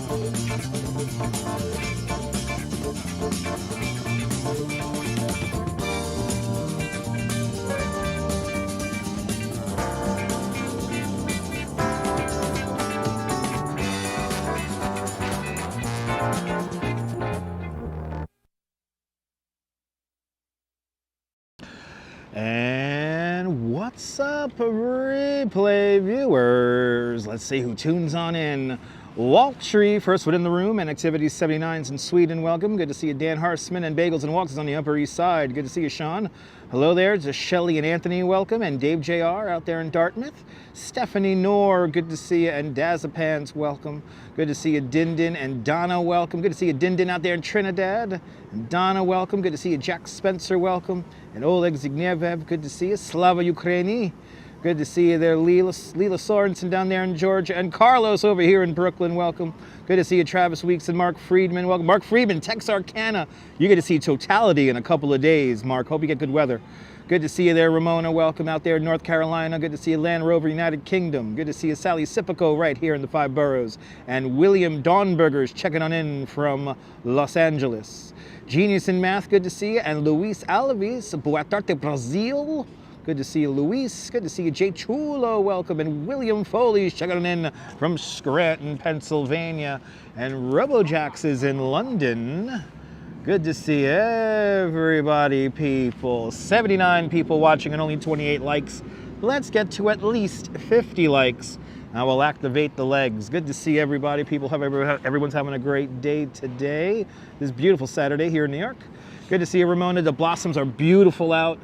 And what's up, replay viewers? Let's see who tunes on in. Waltree, first one in the room, and Activity 79's in Sweden, welcome. Good to see you, Dan Harsman, and Bagels and Walks is on the Upper East Side. Good to see you, Sean. Hello there to Shelly and Anthony, welcome, and Dave JR out there in Dartmouth. Stephanie Noor, good to see you, and Dazapans, welcome. Good to see you, Dindin, and Donna, welcome. Good to see you, Dindin, out there in Trinidad. And Donna, welcome. Good to see you, Jack Spencer, welcome. And Oleg Zignev, good to see you. Slava Ukraini. Good to see you there, Leela Sorensen down there in Georgia, and Carlos over here in Brooklyn, welcome. Good to see you, Travis Weeks and Mark Friedman, welcome. Mark Friedman, Texarkana. You get to see totality in a couple of days, Mark. Hope you get good weather. Good to see you there, Ramona, welcome out there in North Carolina. Good to see you, Land Rover, United Kingdom. Good to see you, Sally Sipico, right here in the 5 boroughs. And William Dawnberger's checking on in from Los Angeles. Genius in Math, good to see you. And Luis Alves, Boa Tarde, Brazil. Good to see you, Luis. Good to see you, Jay Chulo, welcome. And William Foley's checking in from Scranton, Pennsylvania. And RoboJax is in London. Good to see everybody, people. 79 people watching and only 28 likes. Let's get to at least 50 likes. I will activate the legs. Good to see everybody, people. Everyone's having a great day today. This beautiful Saturday here in New York. Good to see you, Ramona. The blossoms are beautiful out.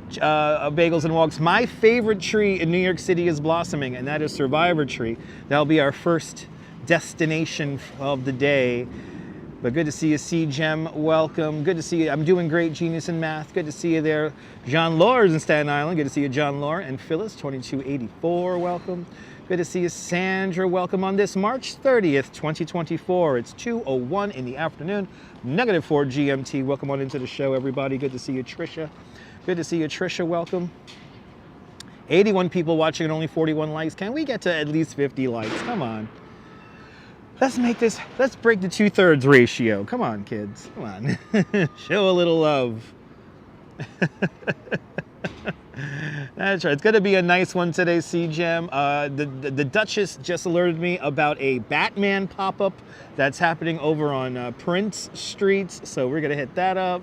Bagels and Walks. My favorite tree in New York City is blossoming, and that is Survivor Tree. That'll be our first destination of the day. But good to see you, C-Gem, welcome. Good to see you. I'm doing great, Genius in Math. Good to see you there. John Lore's in Staten Island. Good to see you, John Lore. And Phyllis, 2284, welcome. Good to see you, Sandra, welcome on this March 30th, 2024. It's 2:01 in the afternoon, -4 GMT. Welcome on into the show, everybody. Good to see you, Trisha. Good to see you, Trisha, welcome. 81 people watching and only 41 likes. Can we get to at least 50 likes? Come on. Let's break the 2/3 ratio. Come on, kids, come on. Show a little love. That's right, it's gonna be a nice one today, C-Gem. The Duchess just alerted me about a Batman pop-up that's happening over on Prince Street, so we're gonna hit that up.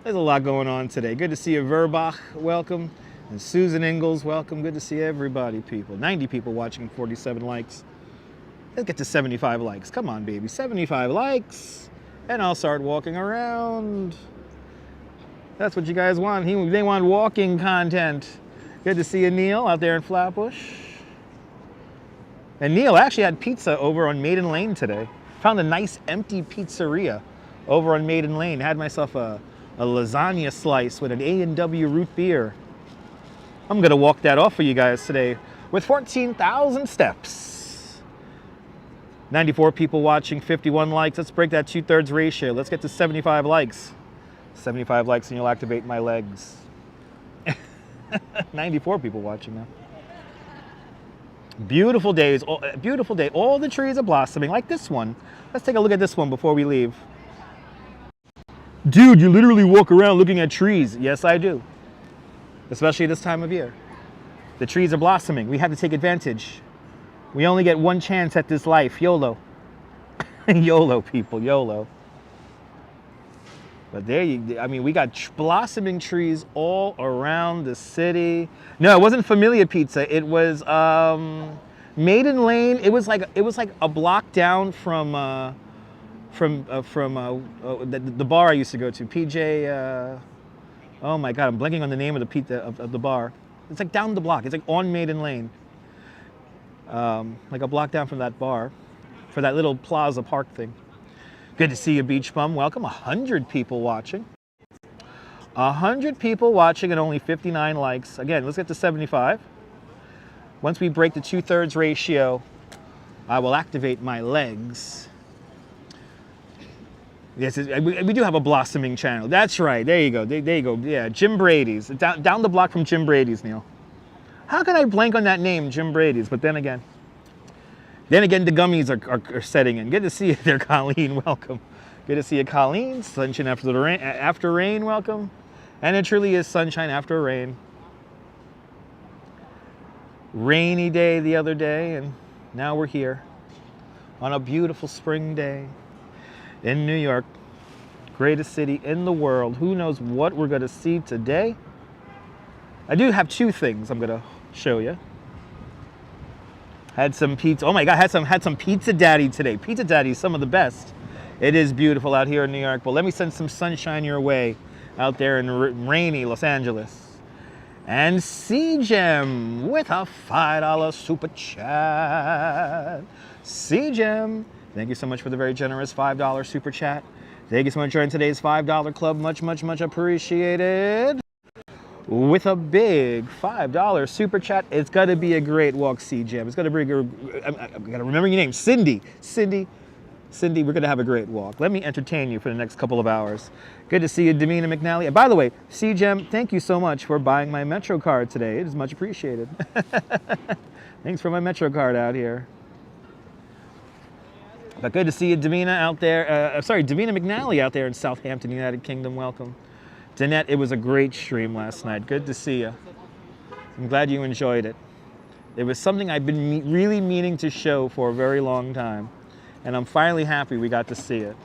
There's a lot going on today. Good to see you, Verbach, welcome. And Susan Ingalls, welcome. Good to see everybody, people. 90 people watching and 47 likes. Let's get to 75 likes. Come on, baby, 75 likes. And I'll start walking around. That's what you guys want. They want walking content. Good to see you, Neil, out there in Flatbush. And Neil actually had pizza over on Maiden Lane today. Found a nice empty pizzeria over on Maiden Lane. Had myself a lasagna slice with an A&W root beer. I'm gonna walk that off for you guys today with 14,000 steps. 94 people watching, 51 likes. Let's break that 2/3 ratio. Let's get to 75 likes. 75 likes and you'll activate my legs. 94 people watching now. Beautiful days, beautiful day. All the trees are blossoming, like this one. Let's take a look at this one before we leave. Dude, you literally walk around looking at trees. Yes, I do. Especially this time of year. The trees are blossoming. We have to take advantage. We only get one chance at this life. YOLO. YOLO, people, YOLO. But we got blossoming trees all around the city. No, it wasn't Familia Pizza. It was Maiden Lane. It was like a block down from the bar I used to go to, PJ. Oh my God, I'm blanking on the name of the pizza of the bar. It's like down the block. It's like on Maiden Lane, like a block down from that bar, for that little Plaza Park thing. Good to see you, Beach Bum. Welcome. 100 people watching. 100 people watching and only 59 likes. Again, let's get to 75. Once we break the 2/3 ratio, I will activate my legs. Yes, we do have a blossoming channel. That's right. There you go. There you go. Yeah, Jim Brady's. Down the block from Jim Brady's, Neil. How could I blank on that name, Jim Brady's? But then again, Then again, the gummies are setting in. Good to see you there, Colleen. Welcome. Good to see you, Colleen. Sunshine after the rain. After rain, welcome. And it truly is sunshine after rain. Rainy day the other day, and now we're here on a beautiful spring day in New York, greatest city in the world. Who knows what we're going to see today? I do have two things I'm going to show you. Had some pizza. Oh my God, had some Pizza Daddy today. Pizza Daddy is some of the best. It is beautiful out here in New York, but let me send some sunshine your way out there in rainy Los Angeles. And C-Gem with a $5 super chat. C-Gem, thank you so much for the very generous $5 super chat. Thank you so much for joining today's $5 club. Much, much, much appreciated. With a big $5 super chat. It's got to be a great walk, C-Gem. It's got to be I got to remember your name. Cindy, we're going to have a great walk. Let me entertain you for the next couple of hours. Good to see you, Davina McNally. And by the way, C-Gem, thank you so much for buying my Metro card today. It is much appreciated. Thanks for my Metro card out here. But good to see you, Davina out there. Davina McNally out there in Southampton, United Kingdom. Welcome. Danette, it was a great stream last night. Good to see you. I'm glad you enjoyed it. It was something I've been really meaning to show for a very long time. And I'm finally happy we got to see it.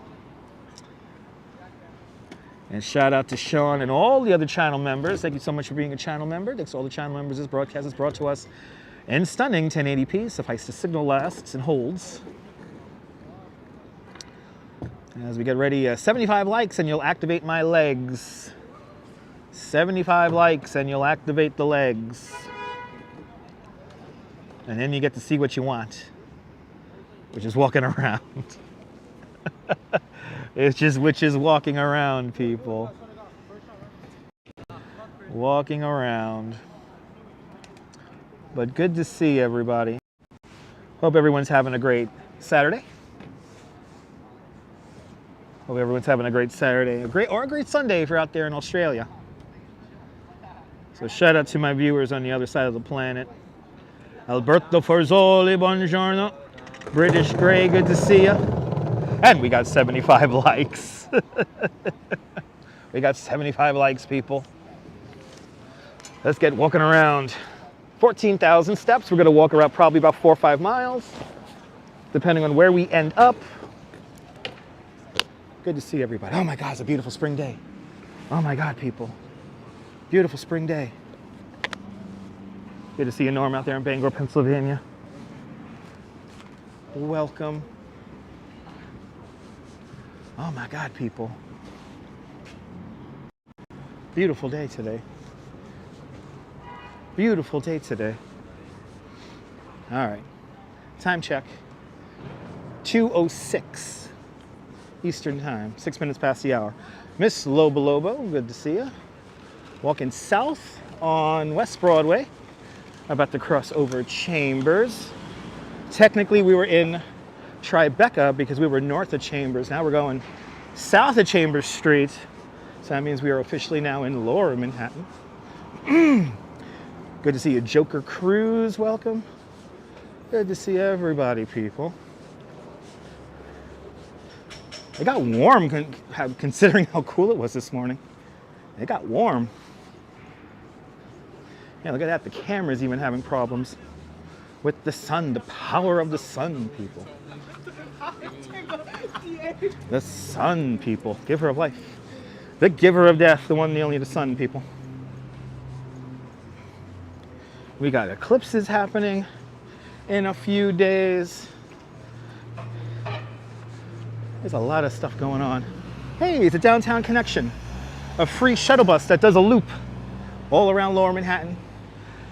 And shout out to Sean and all the other channel members. Thank you so much for being a channel member. Thanks to all the channel members. This broadcast is brought to us in stunning 1080p. Suffice the signal lasts and holds. As we get ready, 75 likes and you'll activate my legs. 75 likes and you'll activate the legs. And then you get to see what you want, which is walking around. Which is walking around, people. Walking around. But good to see everybody. Hope everyone's having a great Saturday. Hope everyone's having a great Saturday, a great Sunday if you're out there in Australia. So shout out to my viewers on the other side of the planet. Alberto Forzoli, buongiorno. British Gray, good to see you. And we got 75 likes. We got 75 likes, people. Let's get walking around. 14,000 steps. We're going to walk around probably about 4 or 5 miles, depending on where we end up. Good to see everybody. Oh my God, it's a beautiful spring day. Oh my God, people. Beautiful spring day. Good to see you, Norm, out there in Bangor, Pennsylvania. Welcome. Oh my God, people. Beautiful day today. Beautiful day today. All right. Time check. 2:06 Eastern time. 6 minutes past the hour. Miss Lobo Lobo, good to see you. Walking south on West Broadway. About to cross over Chambers. Technically, we were in Tribeca because we were north of Chambers. Now we're going south of Chambers Street. So that means we are officially now in Lower Manhattan. Good to see you, Joker Cruz. Welcome. Good to see everybody, people. It got warm considering how cool it was this morning. It got warm. Yeah, look at that. The camera's even having problems with the sun, the power of the sun, people. The sun, people. Giver of life. The giver of death, the one, the only, the sun, people. We got eclipses happening in a few days. There's a lot of stuff going on. Hey, it's a downtown connection. A free shuttle bus that does a loop all around Lower Manhattan.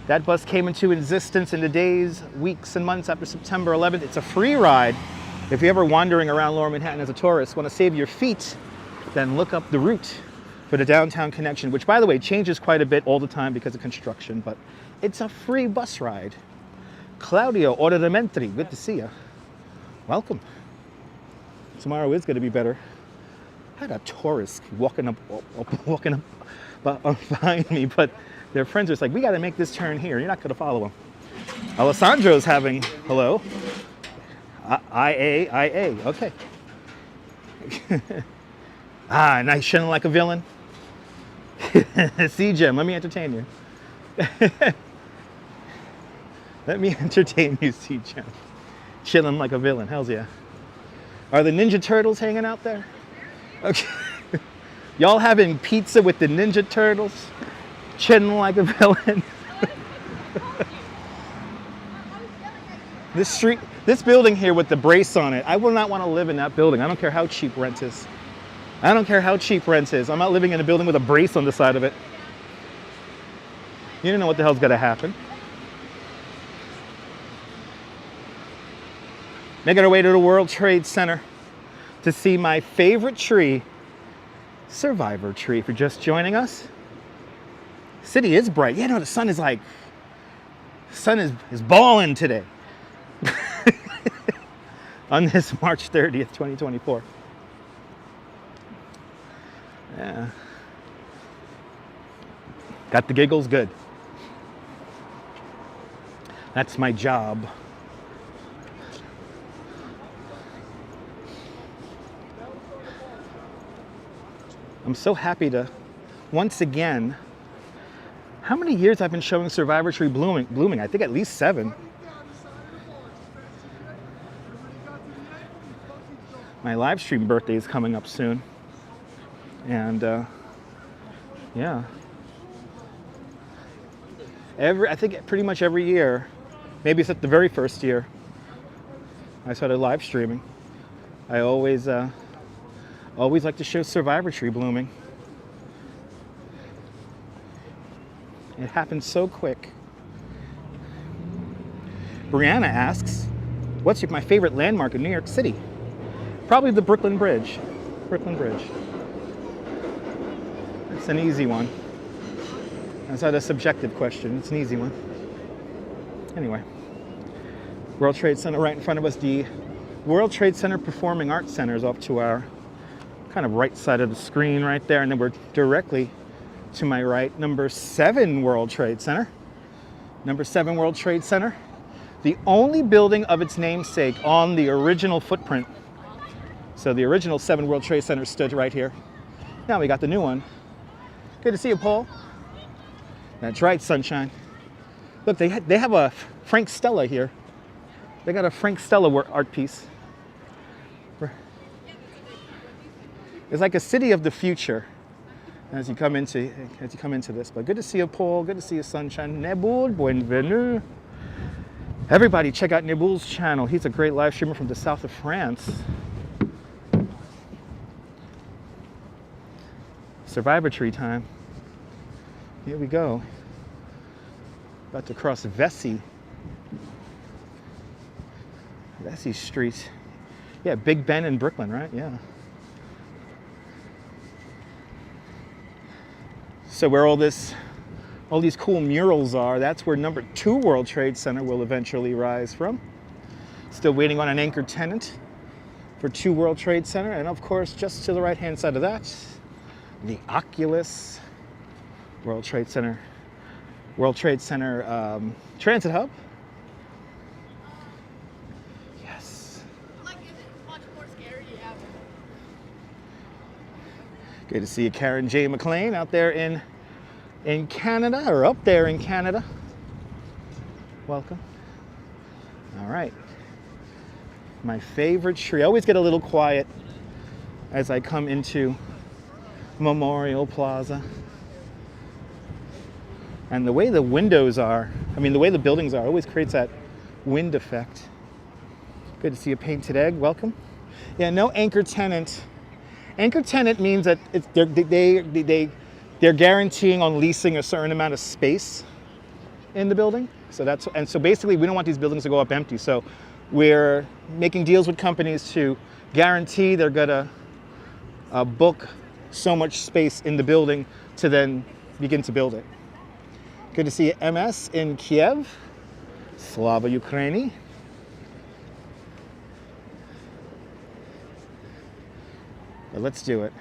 That bus came into existence in the days, weeks, and months after September 11th. It's a free ride. If you're ever wandering around Lower Manhattan as a tourist, want to save your feet, then look up the route for the downtown connection, which, by the way, changes quite a bit all the time because of construction, but it's a free bus ride. Claudio Ordamentri, good to see you. Welcome. Tomorrow is going to be better. I had a tourist walking up behind me, but their friends are just like, we got to make this turn here. You're not going to follow them. Alessandro's having, hello. IA. Okay. Ah, nice, shilling like a villain. See, Jim, let me entertain you. Let me entertain you, see, Jim. Chilling like a villain, hells yeah. Are the Ninja Turtles hanging out there? Okay. Y'all having pizza with the Ninja Turtles? Chilling like a villain. This building here with the brace on it, I will not want to live in that building. I don't care how cheap rent is. I don't care how cheap rent is. I'm not living in a building with a brace on the side of it. You don't know what the hell's gonna happen. Making our way to the World Trade Center to see my favorite tree, Survivor Tree. If you're just joining us, city is bright. Yeah, no, the sun is balling today. On this March 30th, 2024. Yeah. Got the giggles, good. That's my job. I'm so happy to, once again, how many years I've been showing Survivor Tree blooming? I think at least 7. My live stream birthday is coming up soon. And yeah. I think pretty much every year, maybe except the very first year I started live streaming, I always like to show Survivor Tree blooming. It happens so quick. Brianna asks, what's my favorite landmark in New York City? Probably the Brooklyn Bridge. Brooklyn Bridge. It's an easy one. That's not a subjective question. It's an easy one. Anyway, World Trade Center right in front of us. The World Trade Center Performing Arts Center is off to our kind of right side of the screen right there. And then we're directly to my right, number 7 World Trade Center. Number 7 World Trade Center. The only building of its namesake on the original footprint. So the original 7 World Trade Center stood right here. Now we got the new one. Good to see you, Paul. That's right, sunshine. Look, they have a Frank Stella here. They got a Frank Stella art piece. It's like a city of the future as you come into this. But good to see you, Paul. Good to see you, sunshine. Nebul, bienvenue. Everybody, check out Nebul's channel. He's a great live streamer from the south of France. Survivor Tree time. Here we go. About to cross Vesey Street. Yeah, Big Ben in Brooklyn, right? Yeah. So where all these cool murals are, that's where number 2 World Trade Center will eventually rise from. Still waiting on an anchor tenant for 2 World Trade Center. And of course, just to the right-hand side of that, the Oculus World Trade Center Transit Hub. Yes. Like, is it much more scary ever? Good to see you, Karen J. McLean, out there in Canada, or up there in Canada. Welcome. All right. My favorite tree. I always get a little quiet as I come into Memorial Plaza. And the way the windows are, the way the buildings are, always creates that wind effect. Good to see a painted egg. Welcome. Yeah, no anchor tenant. Anchor tenant means that they're guaranteeing on leasing a certain amount of space in the building. So basically we don't want these buildings to go up empty. So we're making deals with companies to guarantee they're gonna book so much space in the building to then begin to build it. Good to see you, MS in Kiev. Slava Ukraini. But let's do it.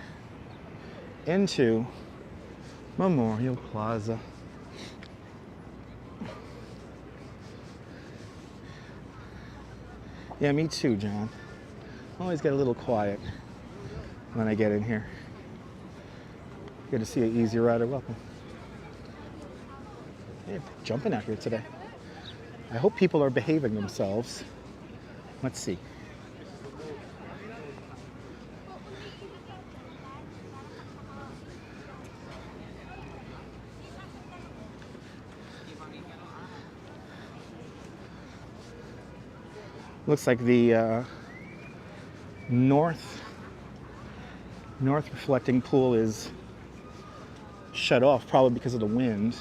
Into Memorial Plaza. Yeah, me too, John. Always get a little quiet when I get in here. Good to see you, Easy Rider. Welcome. Hey, jumping out here today. I hope people are behaving themselves. Let's see. Looks like the north reflecting pool is shut off, probably because of the wind.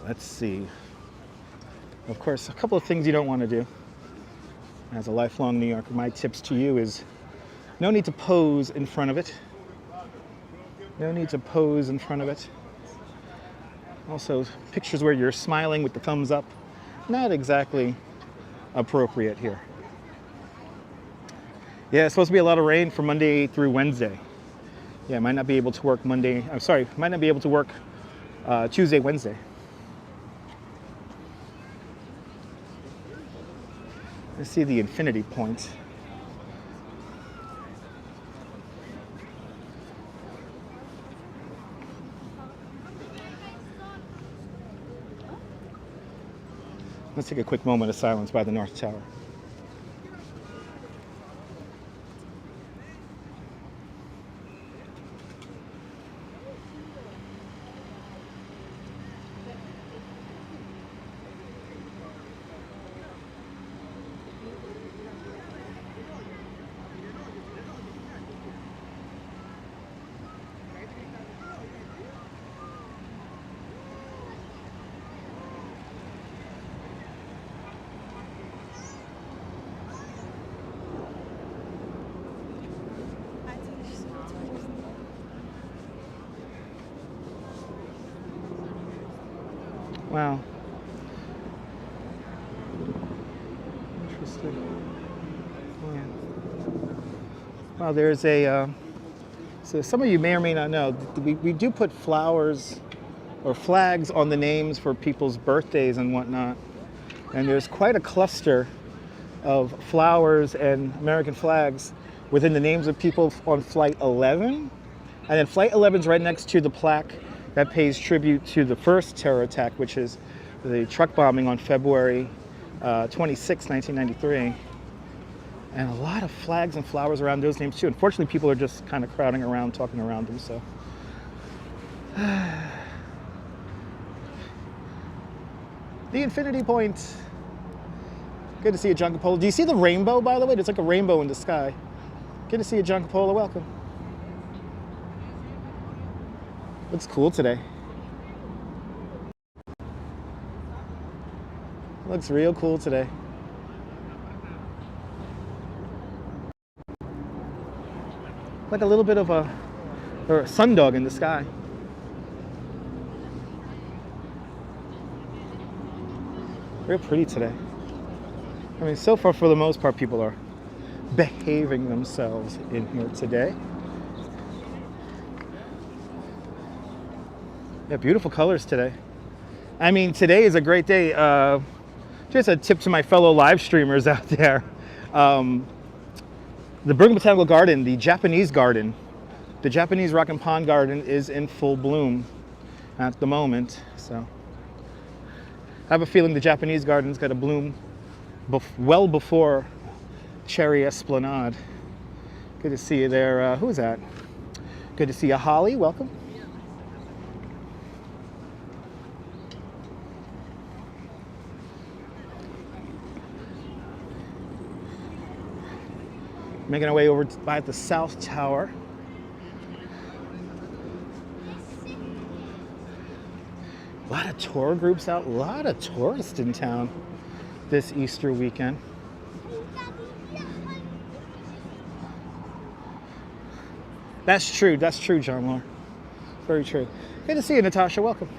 Let's see. Of course, a couple of things you don't want to do. As a lifelong New Yorker, my tips to you is no need to pose in front of it. No need to pose in front of it. Also, pictures where you're smiling with the thumbs up, not exactly appropriate here. Yeah, it's supposed to be a lot of rain from Monday through Wednesday. Yeah, I might not be able to work Monday. I'm sorry, might not be able to work Tuesday, Wednesday. Let's see the infinity point. Let's take a quick moment of silence by the North Tower. Wow. Interesting. Yeah. Well, there's a, so some of you may or may not know, we do put flowers or flags on the names for people's birthdays and whatnot. And there's quite a cluster of flowers and American flags within the names of people on Flight 11. And then Flight 11 is right next to the plaque that pays tribute to the first terror attack, which is the truck bombing on February 26, 1993. And a lot of flags and flowers around those names too. Unfortunately, people are just kind of crowding around, talking around them, so. The infinity point. Good to see you, John Capola. Do you see the rainbow, by the way? There's like a rainbow in the sky. Good to see you, John Capola. Welcome. Looks cool today. Looks real cool today. Like a little bit of a sundog in the sky. Real pretty today. I mean, so far, for the most part, people are behaving themselves in here today. Yeah, beautiful colors today. I mean, today is a great day. Just a tip to my fellow live streamers out there. The Brooklyn Botanical Garden, the Japanese garden, the Japanese rock and pond garden is in full bloom at the moment. So I have a feeling the Japanese garden's got to bloom well before Cherry Esplanade. Good to see you there. Who's that? Good to see you, Holly. Welcome. Making our way over by the South Tower. A lot of tour groups out, a lot of tourists in town this Easter weekend. That's true, John Moore. Very true. Good to see you, Natasha. Welcome.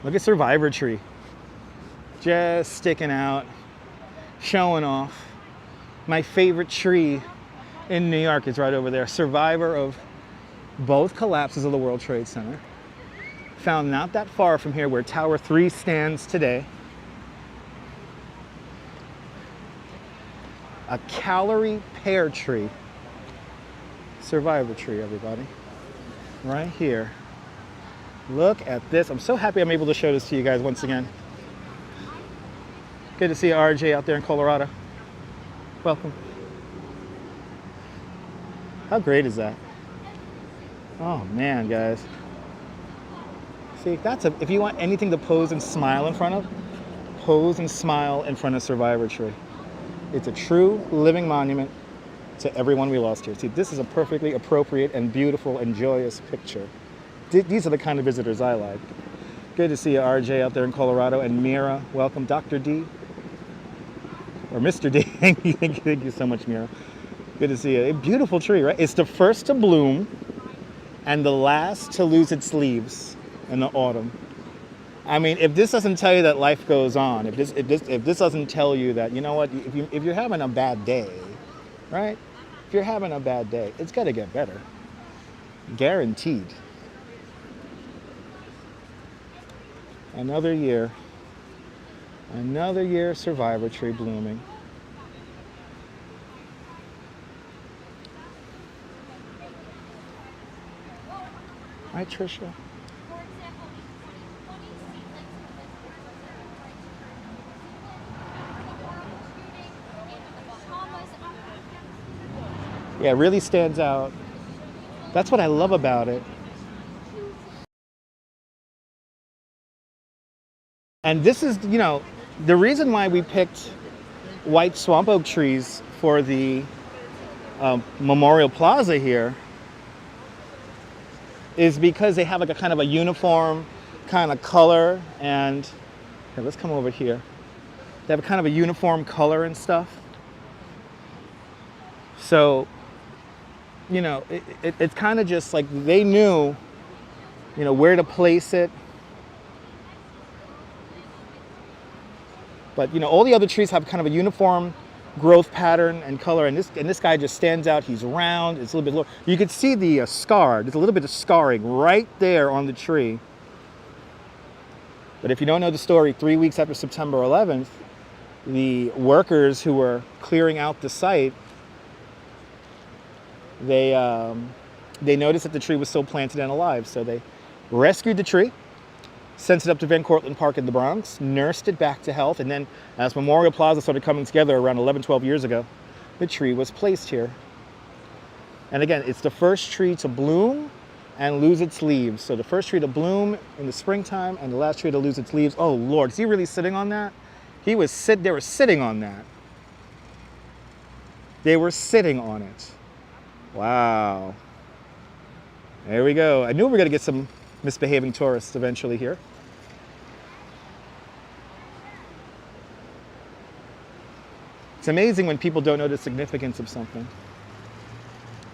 Look at Survivor Tree. Just sticking out, showing off. My favorite tree in New York. It's right over there. Survivor of both collapses of the World Trade Center. Found not that far from here where Tower 3 stands today. A calorie pear tree. Survivor tree, everybody. Right here. Look at this. I'm so happy I'm able to show this to you guys once again. Good to see you, RJ, out there in Colorado. Welcome. How great is that? Oh man, guys. See, if you want anything to pose and smile in front of, pose and smile in front of Survivor Tree. It's a true living monument to everyone we lost here. See, this is a perfectly appropriate and beautiful and joyous picture. These are the kind of visitors I like. Good to see you, RJ, out there in Colorado, and Mira, welcome. Dr. D, or Mr. D, thank you so much, Mira. Good to see you. A beautiful tree, right? It's the first to bloom and the last to lose its leaves in the autumn. I mean, if this doesn't tell you that life goes on, if this doesn't tell you that, you know what, if you're having a bad day, right? If you're having a bad day, it's got to get better. Guaranteed. Another year Survivor Tree blooming. Right, Trisha? Yeah, it really stands out. That's what I love about it. And this is, you know, the reason why we picked white swamp oak trees for the Memorial Plaza here is because they have like a kind of a uniform kind of color. And here, let's come over here. They have a kind of a uniform color and stuff. So, you know, it's kind of just like they knew, you know, where to place it. But, you know, all the other trees have kind of a uniform growth pattern and color, and this guy just stands out. He's round. It's a little bit lower. You can see the scar. There's a little bit of scarring right there on the tree. But if you don't know the story, 3 weeks after September 11th, the workers who were clearing out the site, they noticed that the tree was still planted and alive. So they rescued the tree, sent it up to Van Cortlandt Park in the Bronx, nursed it back to health, and then as Memorial Plaza started coming together around 11, 12 years ago, the tree was placed here. And again, it's the first tree to bloom and lose its leaves. So the first tree to bloom in the springtime and the last tree to lose its leaves. Oh Lord, is he really sitting on that? They were sitting on that. They were sitting on it. Wow. There we go. I knew we were gonna get some misbehaving tourists eventually here. It's amazing when people don't know the significance of something.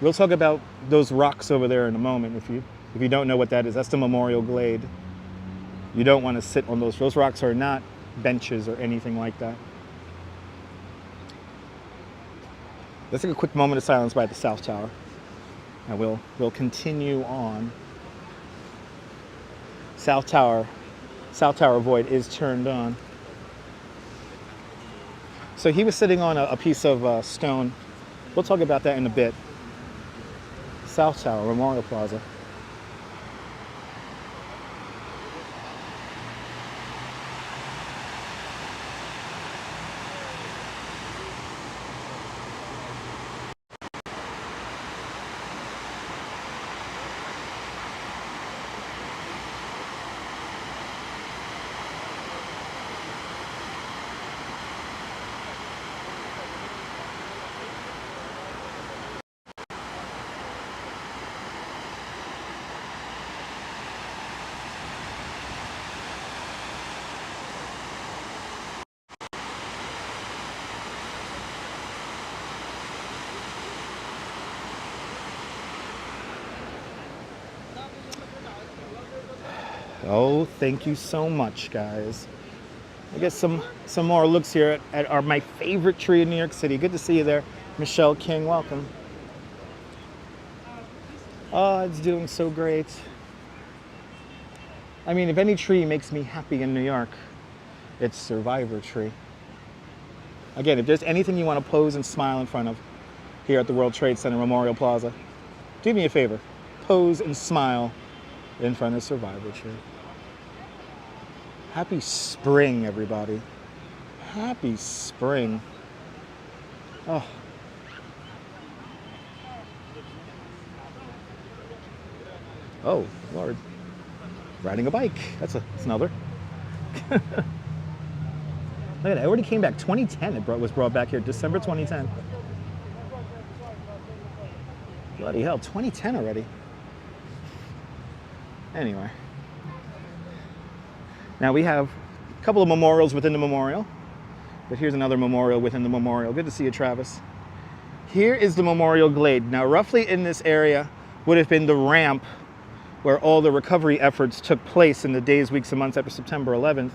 We'll talk about those rocks over there in a moment. If you don't know what that is, that's the Memorial Glade. You don't want to sit on those. Those rocks are not benches or anything like that. Let's take a quick moment of silence by the South Tower, and we'll continue on. South Tower void is turned on. So he was sitting on a piece of stone. We'll talk about that in a bit. South Tower, Memorial Plaza. Oh, thank you so much, guys. I get some more looks here at my favorite tree in New York City. Good to see you there. Michelle King, welcome. Oh, it's doing so great. I mean, if any tree makes me happy in New York, it's Survivor Tree. Again, if there's anything you want to pose and smile in front of here at the World Trade Center Memorial Plaza, do me a favor. Pose and smile in front of Survivor Tree. Happy spring, everybody. Happy spring. Oh. Oh, Lord. Riding a bike. That's another. Look at that. It already came back. 2010 it was brought back here. December 2010. Bloody hell. 2010 already. Anyway. Now we have a couple of memorials within the memorial. But here's another memorial within the memorial. Good to see you, Travis. Here is the Memorial Glade. Now, roughly in this area would have been the ramp where all the recovery efforts took place in the days, weeks, and months after September 11th.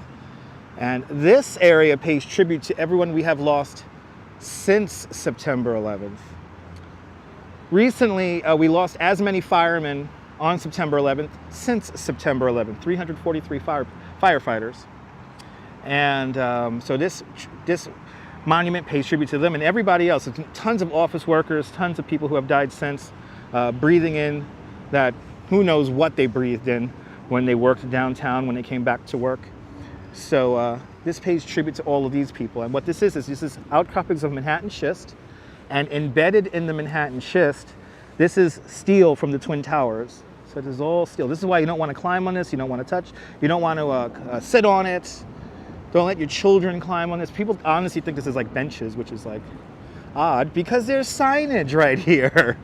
And this area pays tribute to everyone we have lost since September 11th. Recently, we lost as many firemen on September 11th since September 11th, 343 firefighters. And so this monument pays tribute to them and everybody else. It's tons of office workers, tons of people who have died since, breathing in that who knows what they breathed in when they worked downtown, when they came back to work. So this pays tribute to all of these people. And what this is outcroppings of Manhattan schist. And embedded in the Manhattan schist, this is steel from the Twin Towers. So this is all steel. This is why you don't want to climb on this. You don't want to touch. You don't want to sit on it. Don't let your children climb on this. People honestly think this is like benches, which is like odd because there's signage right here.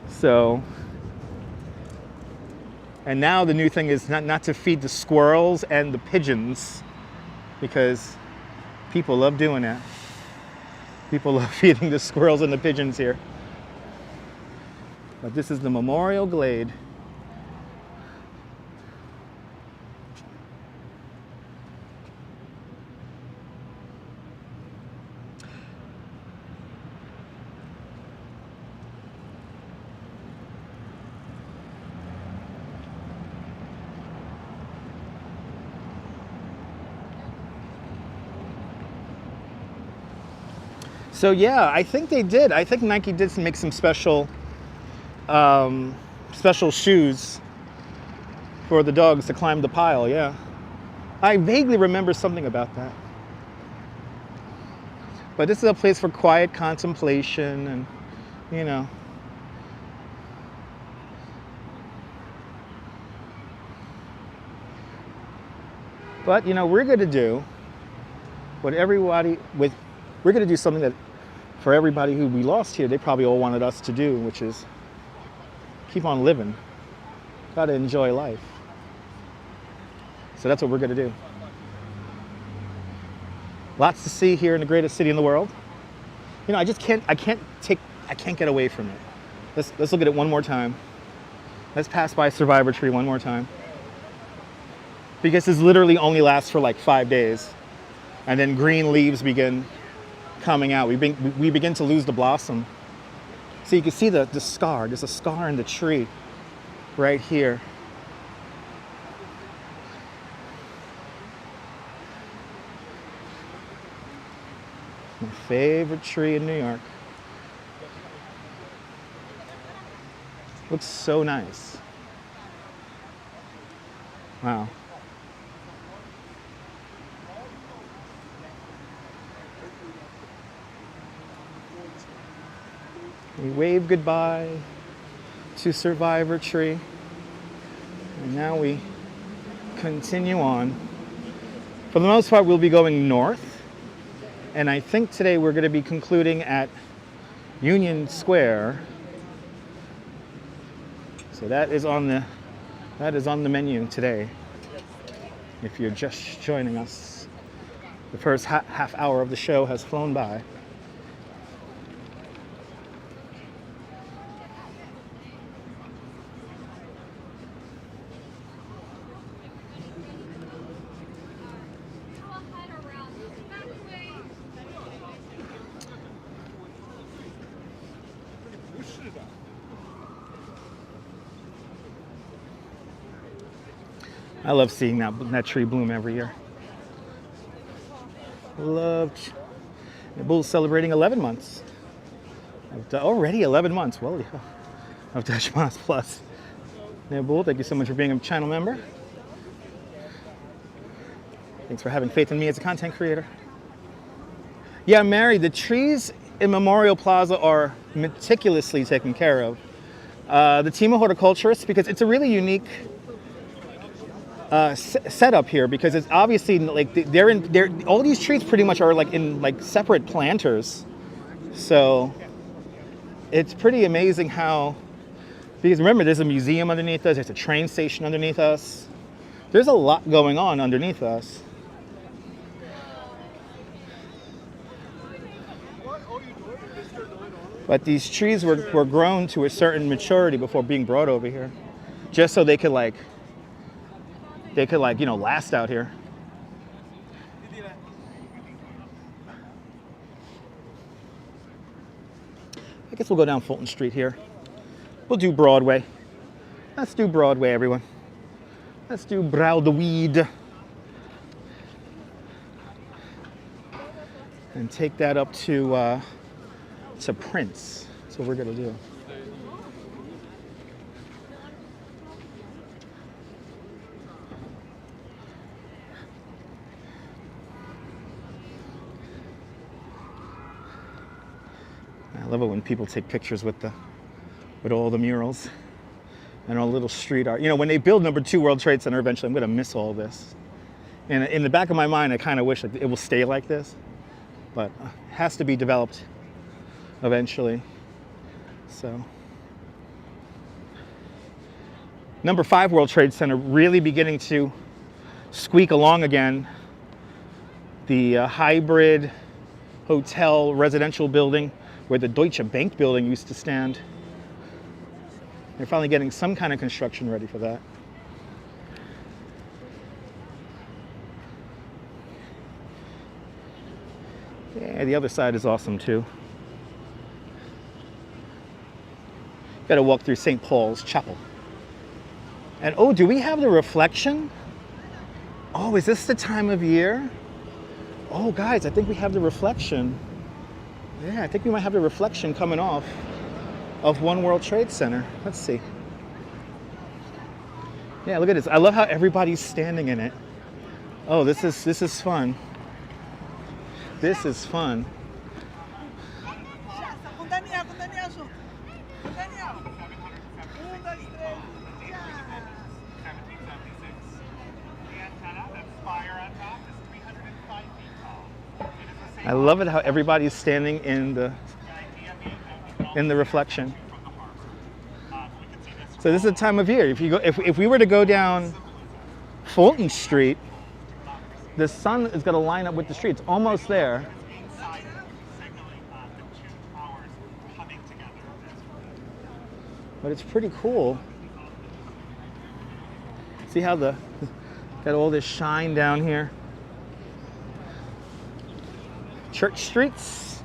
So, and now the new thing is not to feed the squirrels and the pigeons because people love doing that. People love feeding the squirrels and the pigeons here. But this is the Memorial Glade. So yeah, I think they did. I think Nike did make some special shoes for the dogs to climb the pile, yeah. I vaguely remember something about that. But this is a place for quiet contemplation and, you know. But, you know, we're going to do something that for everybody who we lost here, they probably all wanted us to do, which is keep on living. Gotta enjoy life. So that's what we're gonna do. Lots to see here in the greatest city in the world. You know, I can't get away from it. Let's look at it one more time. Let's pass by Survivor Tree one more time. Because this literally only lasts for like 5 days. And then green leaves begin coming out. We begin to lose the blossom. So you can see the scar. There's a scar in the tree right here. My favorite tree in New York. Looks so nice. Wow. We wave goodbye to Survivor Tree. And now we continue on. For the most part, we'll be going north. And I think today we're going to be concluding at Union Square. So that is on the menu today. If you're just joining us, the first half hour of the show has flown by. I love seeing that tree bloom every year. The bull's celebrating 11 months. Already 11 months. Well, yeah. Of Dash Miles Plus. Yeah, Bull, thank you so much for being a channel member. Thanks for having faith in me as a content creator. Yeah, Mary, the trees in Memorial Plaza are meticulously taken care of. The team of horticulturists, because it's a really unique setup here, because it's obviously like all these trees pretty much are like in like separate planters. So it's pretty amazing how, because remember, there's a museum underneath us, there's a train station underneath us. There's a lot going on underneath us. But these trees were grown to a certain maturity before being brought over here, just so they could you know, last out here. I guess we'll go down Fulton Street here. We'll do Broadway. Let's do Broadway, everyone. Let's do Broadweed. And take that up to Prince. That's what we're gonna do. I love it when people take pictures with all the murals and all the little street art. You know, when they build number 2 World Trade Center, eventually I'm gonna miss all this. And in the back of my mind, I kind of wish that it will stay like this, but it has to be developed eventually. So, number 5 World Trade Center really beginning to squeak along again. The hybrid hotel residential building where the Deutsche Bank building used to stand. They're finally getting some kind of construction ready for that. Yeah, the other side is awesome too. Got to walk through St. Paul's Chapel. And oh, do we have the reflection? Oh, is this the time of year? Oh, guys, I think we have the reflection. Yeah, I think we might have the reflection coming off of One World Trade Center. Let's see. Yeah, look at this. I love how everybody's standing in it. Oh, this is fun. This is fun. I love it how everybody's standing in the reflection. So this is the time of year. If we were to go down Fulton Street, the sun is going to line up with the street. It's almost there. But it's pretty cool. See how got all this shine down here. Church streets.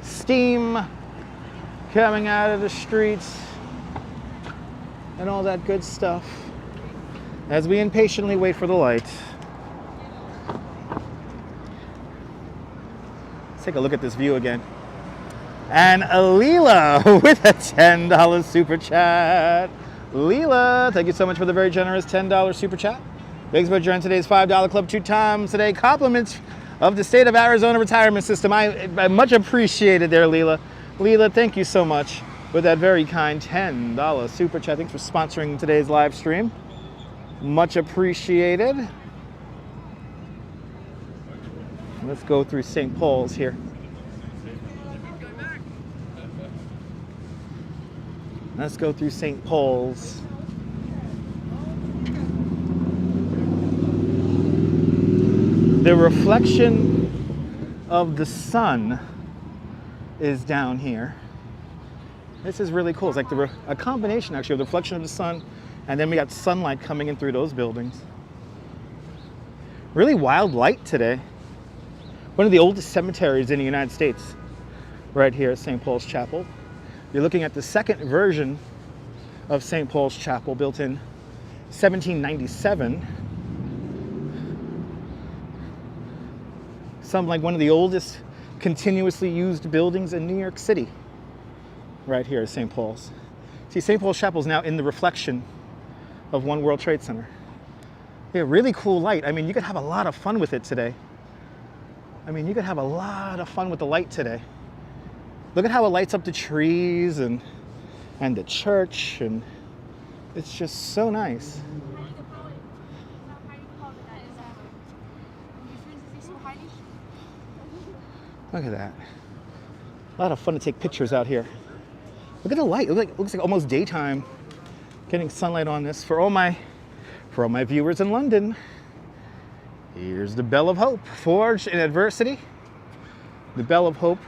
Steam coming out of the streets and all that good stuff as we impatiently wait for the light. Let's take a look at this view again. And Leela with a $10 super chat. Leela, thank you so much for the very generous $10 super chat. Thanks for joining today's $5 club 2 times today. Compliments of the state of Arizona retirement system. I much appreciated there, Leela. Leela, thank you so much for that very kind $10 super chat. Thanks for sponsoring today's live stream. Much appreciated. Let's go through St. Paul's here. Let's go through St. Paul's. The reflection of the sun is down here. This is really cool. It's like a combination actually of the reflection of the sun, and then we got sunlight coming in through those buildings. Really wild light today. One of the oldest cemeteries in the United States. right here at St. Paul's Chapel. You're looking at the second version of St. Paul's Chapel, built in 1797. Some like one of the oldest continuously used buildings in New York City, right here at St. Paul's. See, St. Paul's Chapel is now in the reflection of One World Trade Center. Yeah, really cool light. I mean, you could have a lot of fun with it today. I mean, you could have a lot of fun with the light today. Look at how it lights up the trees and the church, and it's just so nice. Look at that. A lot of fun to take pictures out here. Look at the light. It looks like almost daytime. Getting sunlight on this. For all my viewers in London, here's the Bell of Hope, forged in adversity. The Bell of Hope,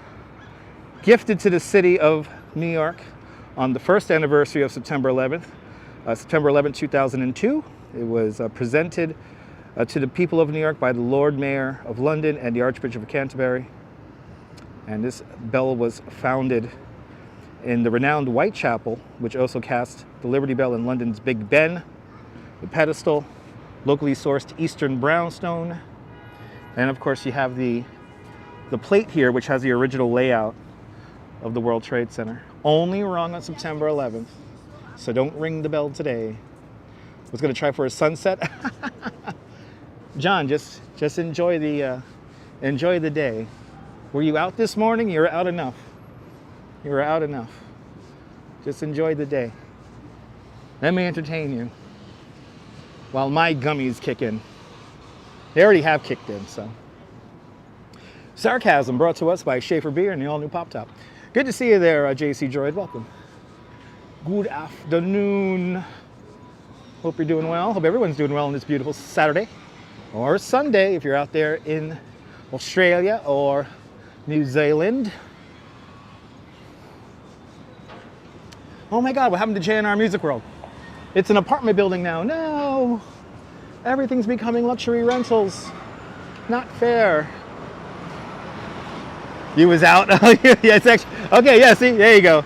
gifted to the city of New York on the first anniversary of September 11th, 2002. It was presented to the people of New York by the Lord Mayor of London and the Archbishop of Canterbury. And this bell was founded in the renowned Whitechapel, which also cast the Liberty Bell in London's Big Ben, the pedestal, locally sourced Eastern brownstone. And of course you have the plate here, which has the original layout of the World Trade Center. Only rung on September 11th, so don't ring the bell today. I was gonna try for a sunset. John, just enjoy the day. Were you out this morning? You were out enough. You were out enough. Just enjoy the day. Let me entertain you while my gummies kick in. They already have kicked in, so. Sarcasm brought to us by Schaefer Beer and the all-new Pop Top. Good to see you there, JC Droid. Welcome. Good afternoon. Hope you're doing well. Hope everyone's doing well on this beautiful Saturday or Sunday if you're out there in Australia or New Zealand. Oh my God, what happened to JNR Music World? It's an apartment building now. No, everything's becoming luxury rentals. Not fair. You was out? Oh, yeah, it's actually, okay, yeah, see, there you go.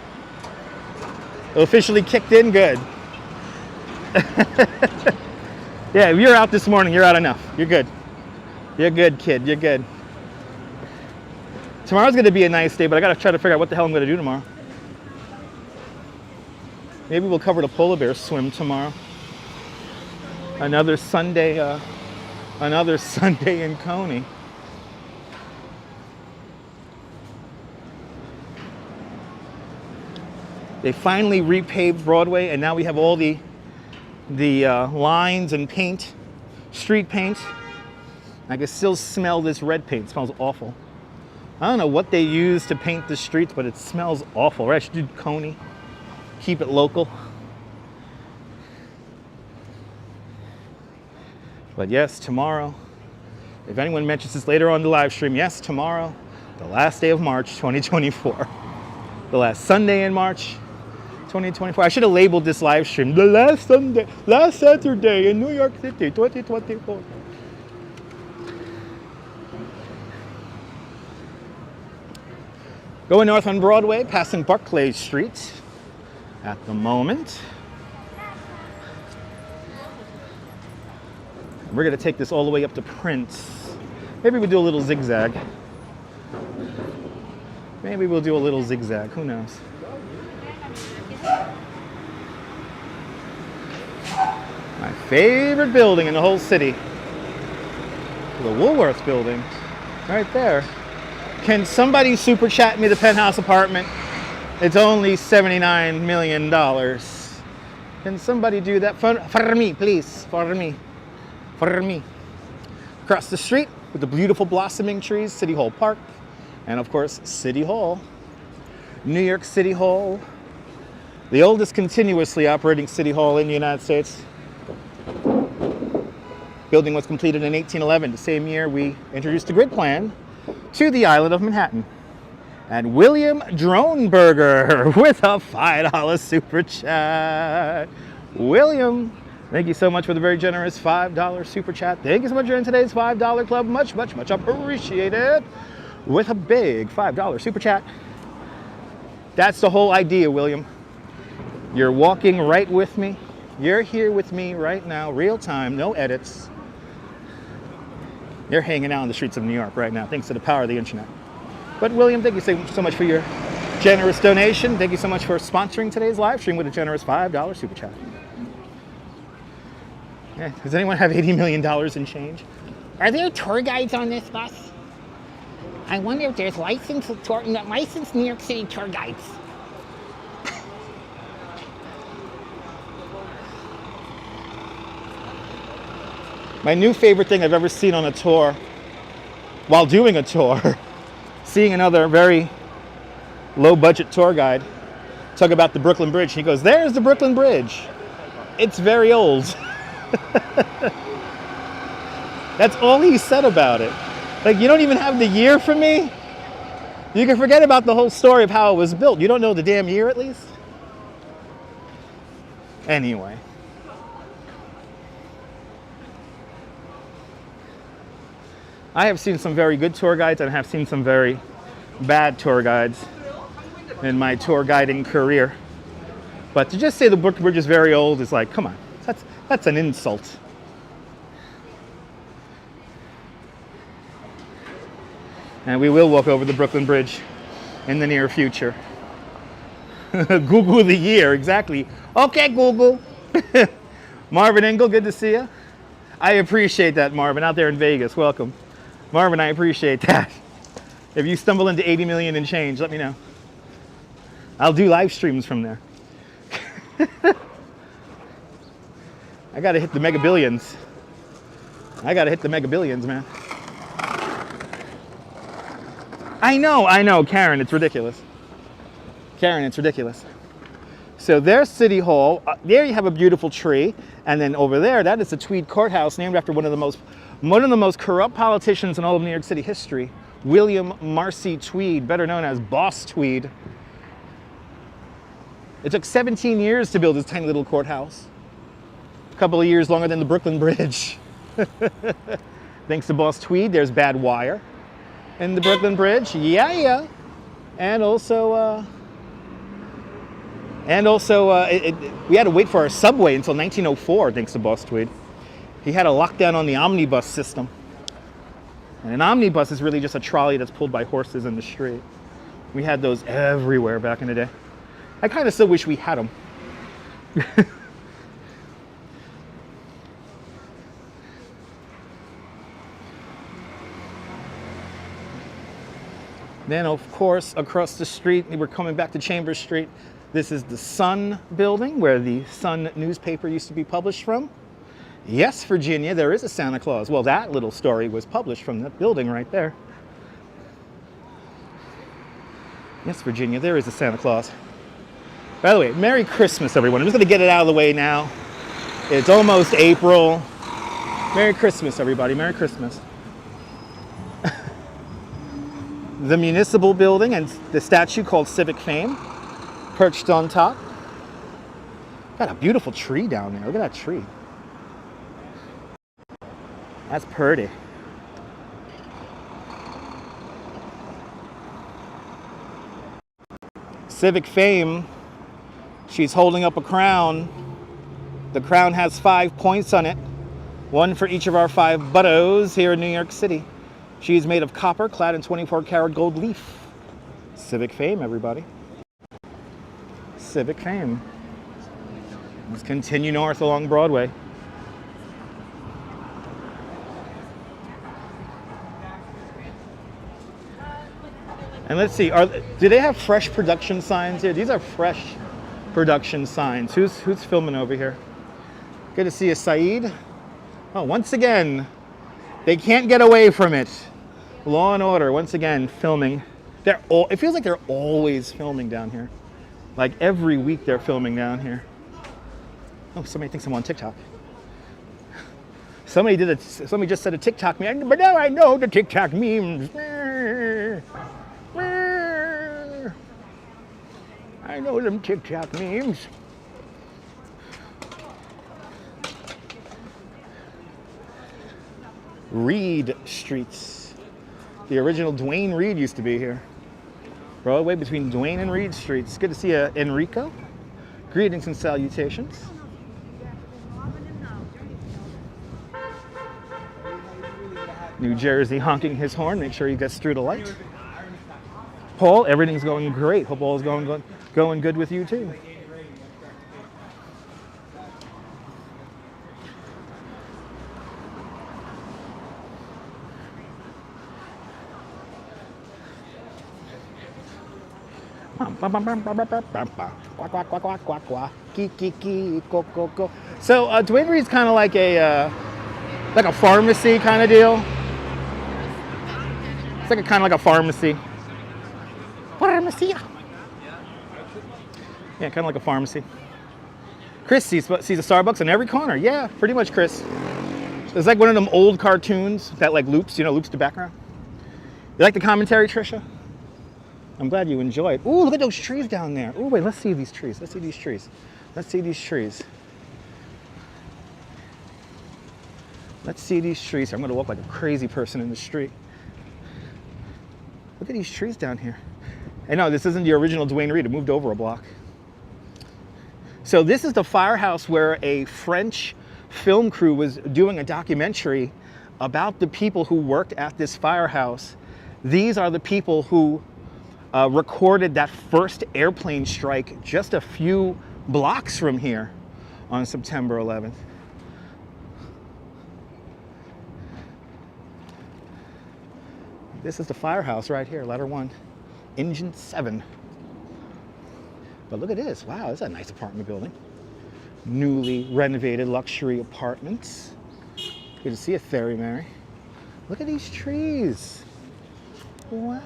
Officially kicked in, good. Yeah, if you're out this morning, you're out enough. You're good. You're good, kid, you're good. Tomorrow's gonna be a nice day, but I gotta try to figure out what the hell I'm gonna do tomorrow. Maybe we'll cover the polar bear swim tomorrow. Another Sunday in Coney. They finally repaved Broadway, and now we have all the lines and paint, street paint. I can still smell this red paint. It smells awful. I don't know what they use to paint the streets, but it smells awful. Right? I should do Coney. Keep it local. But yes, tomorrow, if anyone mentions this later on the live stream, yes, tomorrow, the last day of March 2024. The last Sunday in March 2024. I should have labeled this live stream, the last Sunday, last Saturday in New York City, 2024. Going north on Broadway, passing Barclay Street at the moment. We're gonna take this all the way up to Prince. Maybe we'll do a little zigzag. Maybe we'll do a little zigzag, who knows? My favorite building in the whole city. The Woolworth building, right there. Can somebody super chat me the penthouse apartment? It's only $79 million. Can somebody do that for me, please? For me. For me. Across the street with the beautiful blossoming trees, City Hall Park. And of course, City Hall. New York City Hall. The oldest continuously operating City Hall in the United States. Building was completed in 1811, the same year we introduced the grid plan to the island of Manhattan. And William Droneberger with a $5 super chat. William, thank you so much for the very generous $5 super chat. Thank you so much for joining today's $5 club. Much, much, much appreciated. With a big $5 super chat. That's the whole idea, William. You're walking right with me. You're here with me right now, real time, no edits. You're hanging out on the streets of New York right now, thanks to the power of the internet. But William, thank you so much for your generous donation. Thank you so much for sponsoring today's live stream with a generous $5 super chat. Yeah, does anyone have $80 million in change? Are there tour guides on this bus? I wonder if there's licensed New York City tour guides. My new favorite thing I've ever seen on a tour, while doing a tour, seeing another very low-budget tour guide talk about the Brooklyn Bridge. He goes, "There's the Brooklyn Bridge. It's very old." That's all he said about it. Like, you don't even have the year for me? You can forget about the whole story of how it was built. You don't know the damn year, at least? Anyway. I have seen some very good tour guides and I have seen some very bad tour guides in my tour guiding career. But to just say the Brooklyn Bridge is very old is like, come on, that's an insult. And we will walk over the Brooklyn Bridge in the near future. Google the year, exactly. Okay, Google. Marvin Engel, good to see you. I appreciate that, Marvin, out there in Vegas. Welcome. Marvin, I appreciate that. If you stumble into 80 million and change, let me know. I'll do live streams from there. I gotta hit the mega billions. I gotta hit the mega billions, man. I know, Karen, it's ridiculous. Karen, it's ridiculous. So there's City Hall. There you have a beautiful tree. And then over there, that is the Tweed Courthouse, named after one of the most corrupt politicians in all of New York City history, William Marcy Tweed, better known as Boss Tweed. It took 17 years to build this tiny little courthouse. A couple of years longer than the Brooklyn Bridge. Thanks to Boss Tweed, there's bad wire in the Brooklyn Bridge. Yeah. And also, we had to wait for our subway until 1904, thanks to Boss Tweed. He had a lockdown on the omnibus system. And an omnibus is really just a trolley that's pulled by horses in the street. We had those everywhere back in the day. I kind of still wish we had them. Then, of course, across the street, we're coming back to Chambers Street. This is the Sun building, where the Sun newspaper used to be published from. Yes, Virginia, there is a Santa Claus. Well, that little story was published from that building right there. Yes, Virginia, there is a Santa Claus. By the way, Merry Christmas, everyone. I'm just going to get it out of the way now. It's almost April. Merry Christmas, everybody. Merry Christmas. The municipal building and the statue called Civic Fame, perched on top. Got a beautiful tree down there. Look at that tree. That's pretty. Civic Fame, she's holding up a crown. The crown has 5 points on it, one for each of our 5 buttos here in New York City. She is made of copper, clad in 24-karat gold leaf. Civic Fame, everybody. Civic Fame. Let's continue north along Broadway. And let's see, do they have fresh production signs here? These are fresh production signs. Who's filming over here? Good to see you, Saeed. Oh, once again, they can't get away from it. Law and Order, once again, filming. It feels like they're always filming down here. Like every week they're filming down here. Oh, somebody thinks I'm on TikTok. Somebody just said a TikTok meme, but now I know the TikTok memes. I know them TikTok memes. Reed Streets. The original Dwayne Reed used to be here. Broadway between Duane and Reed Streets. Good to see you, Enrico. Greetings and salutations. New Jersey honking his horn. Make sure he gets through the light. Paul, everything's going great. Hope all's going good with you too. So Duane Reed's kind of like a pharmacy kind of deal. It's like kind of like a pharmacy. Yeah, kind of like a pharmacy. Chris sees a Starbucks on every corner. Yeah, pretty much, Chris. It's like one of them old cartoons that like loops, loops the background. You like the commentary, Trisha? I'm glad you enjoyed. Ooh, look at those trees down there. Ooh, wait, let's see these trees. Let's see these trees. Let's see these trees. Let's see these trees. I'm going to walk like a crazy person in the street. Look at these trees down here. I know, this isn't the original Duane Reed. It moved over a block. So this is the firehouse where a French film crew was doing a documentary about the people who worked at this firehouse. These are the people who recorded that first airplane strike just a few blocks from here on September 11th. This is the firehouse right here, letter 1, engine 7. But look at this. Wow, this is a nice apartment building. Newly renovated luxury apartments. Good to see you, Fairy Mary. Look at these trees. Wow.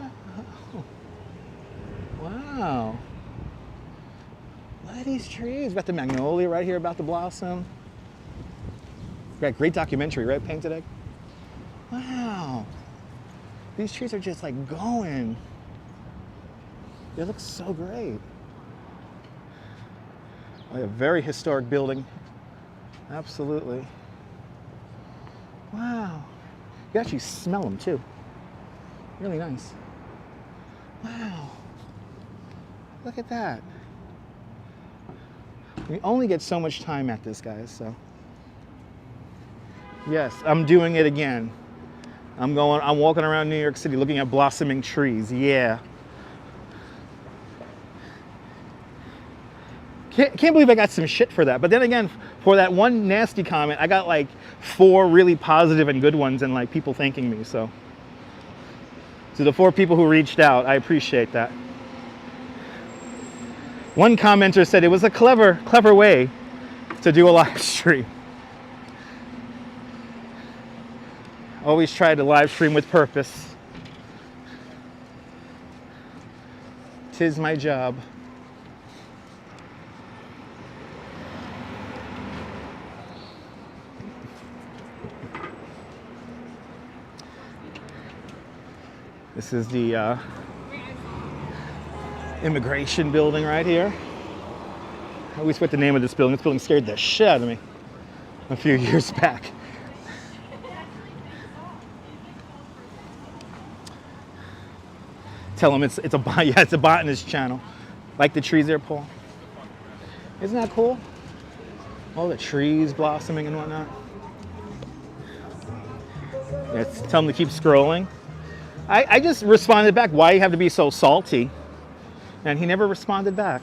Wow. Look at these trees. We've got the magnolia right here about to blossom. We've got a great documentary, right, Painted Egg? Wow. These trees are just like going. They look so great. Like a very historic building. Absolutely. Wow. You actually smell them too. Really nice. Wow. Look at that. We only get so much time at this, guys, so. Yes, I'm doing it again. I'm walking around New York City looking at blossoming trees, yeah. Can't believe I got some shit for that. But then again, for that one nasty comment, I got like 4 really positive and good ones and like people thanking me, so. To the 4 people who reached out, I appreciate that. One commenter said it was a clever way to do a live stream. Always try to live stream with purpose. 'Tis my job. This is the immigration building right here. I always forget the name of this building. This building scared the shit out of me a few years back. Tell them it's a botanist channel. Like the trees there, Paul. Isn't that cool? All the trees blossoming and whatnot. Tell them to keep scrolling. I just responded back, why you have to be so salty? And he never responded back.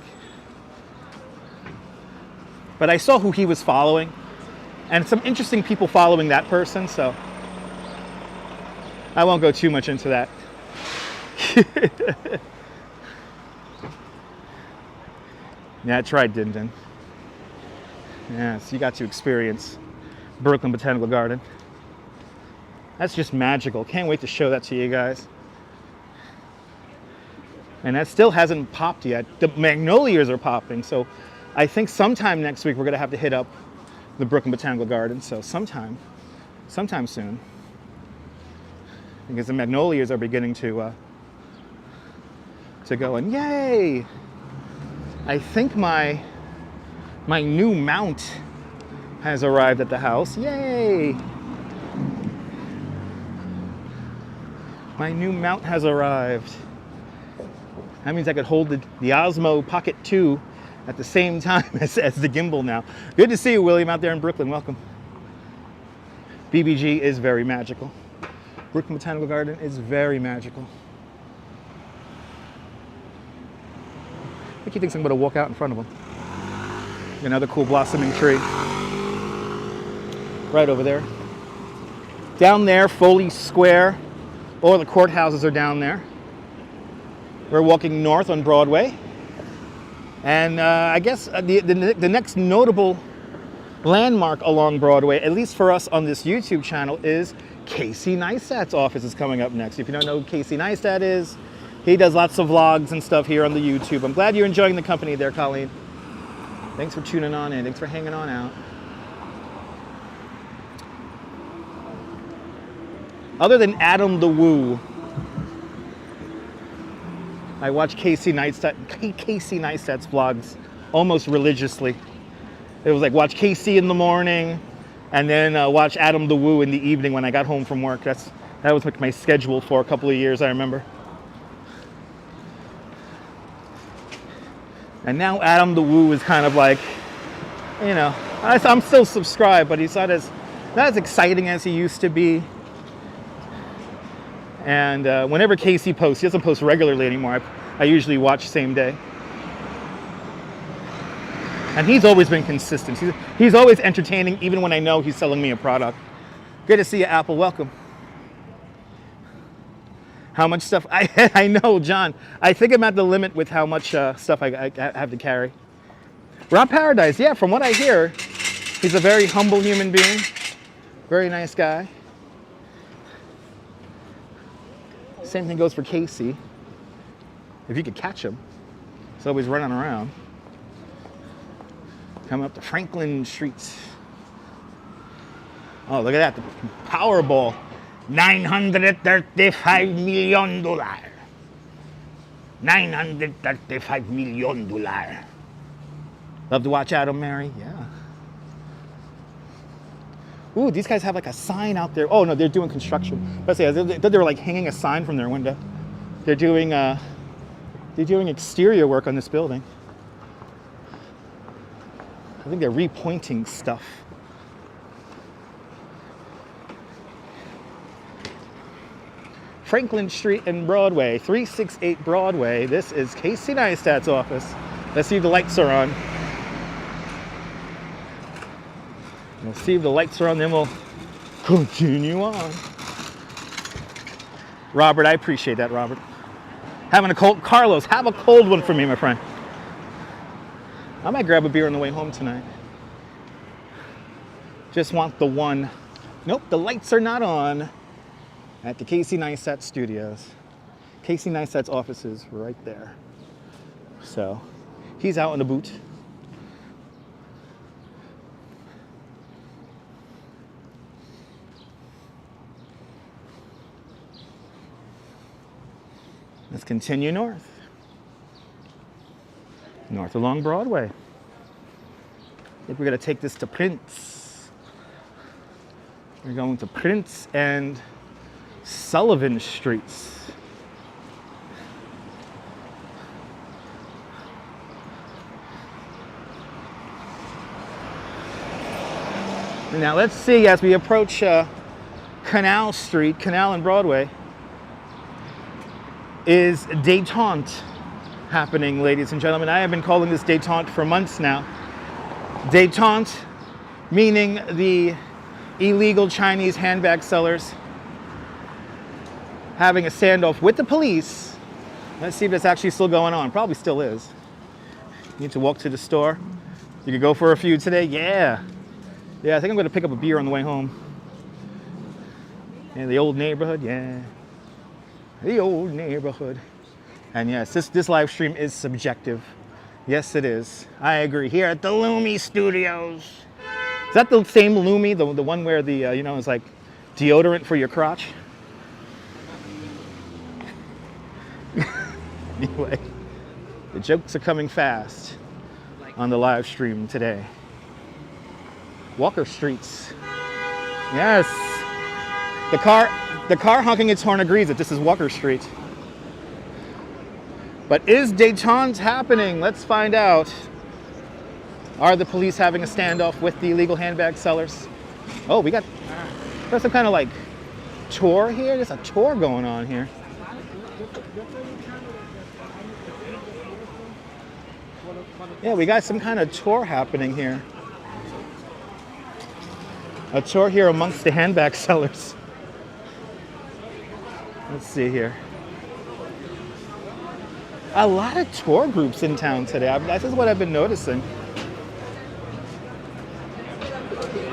But I saw who he was following, and some interesting people following that person, so I won't go too much into that. Yeah, I tried Din. Yes, you got to experience Brooklyn Botanical Garden. That's just magical. Can't wait to show that to you guys. And that still hasn't popped yet. The magnolias are popping, so I think sometime next week we're going to have to hit up the Brooklyn Botanical Garden. So sometime soon, because the magnolias are beginning to go. And yay! I think my new mount has arrived at the house. Yay! My new mount has arrived. That means I could hold the Osmo Pocket 2 at the same time as the Gimble now. Good to see you, William, out there in Brooklyn. Welcome. BBG is very magical. Brooklyn Botanical Garden is very magical. I think he thinks I'm going to walk out in front of him. Another cool blossoming tree. Right over there. Down there, Foley Square. All the courthouses are down there. We're walking north on Broadway. And I guess the next notable landmark along Broadway, at least for us on this YouTube channel, is Casey Neistat's office is coming up next. If you don't know who Casey Neistat is, he does lots of vlogs and stuff here on the YouTube. I'm glad you're enjoying the company there, Colleen. Thanks for tuning on in. Thanks for hanging on out. Other than Adam the Woo, I watch Casey Neistat's vlogs almost religiously. It was like watch Casey in the morning, and then watch Adam the Woo in the evening when I got home from work. That was like my schedule for a couple of years, I remember. And now Adam the Woo is kind of like, you know, I'm still subscribed, but he's not as exciting as he used to be. And whenever Casey posts, he doesn't post regularly anymore. I usually watch same day. And he's always been consistent. He's always entertaining, even when I know he's selling me a product. Good to see you, Apple. Welcome. How much stuff? I know, John. I think I'm at the limit with how much stuff I have to carry. Rob Paradise, yeah, from what I hear, he's a very humble human being. Very nice guy. Same thing goes for Casey. If you could catch him. He's always running around. Coming up to Franklin Street. Oh, look at that. The Powerball. $935 million. $935 million. Love to watch Adam Mary. Yeah. Ooh, these guys have like a sign out there. Oh no, they're doing construction. Let's say they were like hanging a sign from their window. They're doing exterior work on this building. I think they're repointing stuff. Franklin Street and Broadway, 368 Broadway. This is Casey Neistat's office. Let's see if the lights are on. We'll see if the lights are on, then we'll continue on. Robert, I appreciate that, Robert. Having a cold, Carlos, have a cold one for me, my friend. I might grab a beer on the way home tonight. Just want the one. Nope, the lights are not on at the Casey Neistat Studios. Casey Neistat's office is right there. So, he's out in the boot. Let's continue north. North along Broadway. I think we're gonna take this to Prince. We're going to Prince and Sullivan Streets. Now let's see as we approach Canal Street, Canal and Broadway, is détente happening, ladies and gentlemen. I have been calling this détente for months now. Détente meaning the illegal Chinese handbag sellers having a standoff with the police. Let's see if it's actually still going on. Probably still is. You need to walk to the store. You could go for a few today. Yeah. Yeah, I think I'm going to pick up a beer on the way home. Yeah, the old neighborhood. Yeah. The old neighborhood. And yes, this live stream is subjective. Yes, it is. I agree. Here at the Lumi Studios. Is that the same Lumi, the one where the, you know, it's like deodorant for your crotch? Anyway, the jokes are coming fast on the live stream today. Walker Streets. Yes. The car honking its horn agrees that this is Walker Street. But is détente happening? Let's find out. Are the police having a standoff with the illegal handbag sellers? Oh, we got some kind of like tour here. There's a tour going on here. Yeah, we got some kind of tour happening here. A tour here amongst the handbag sellers. Let's see here. A lot of tour groups in town today. This is what I've been noticing.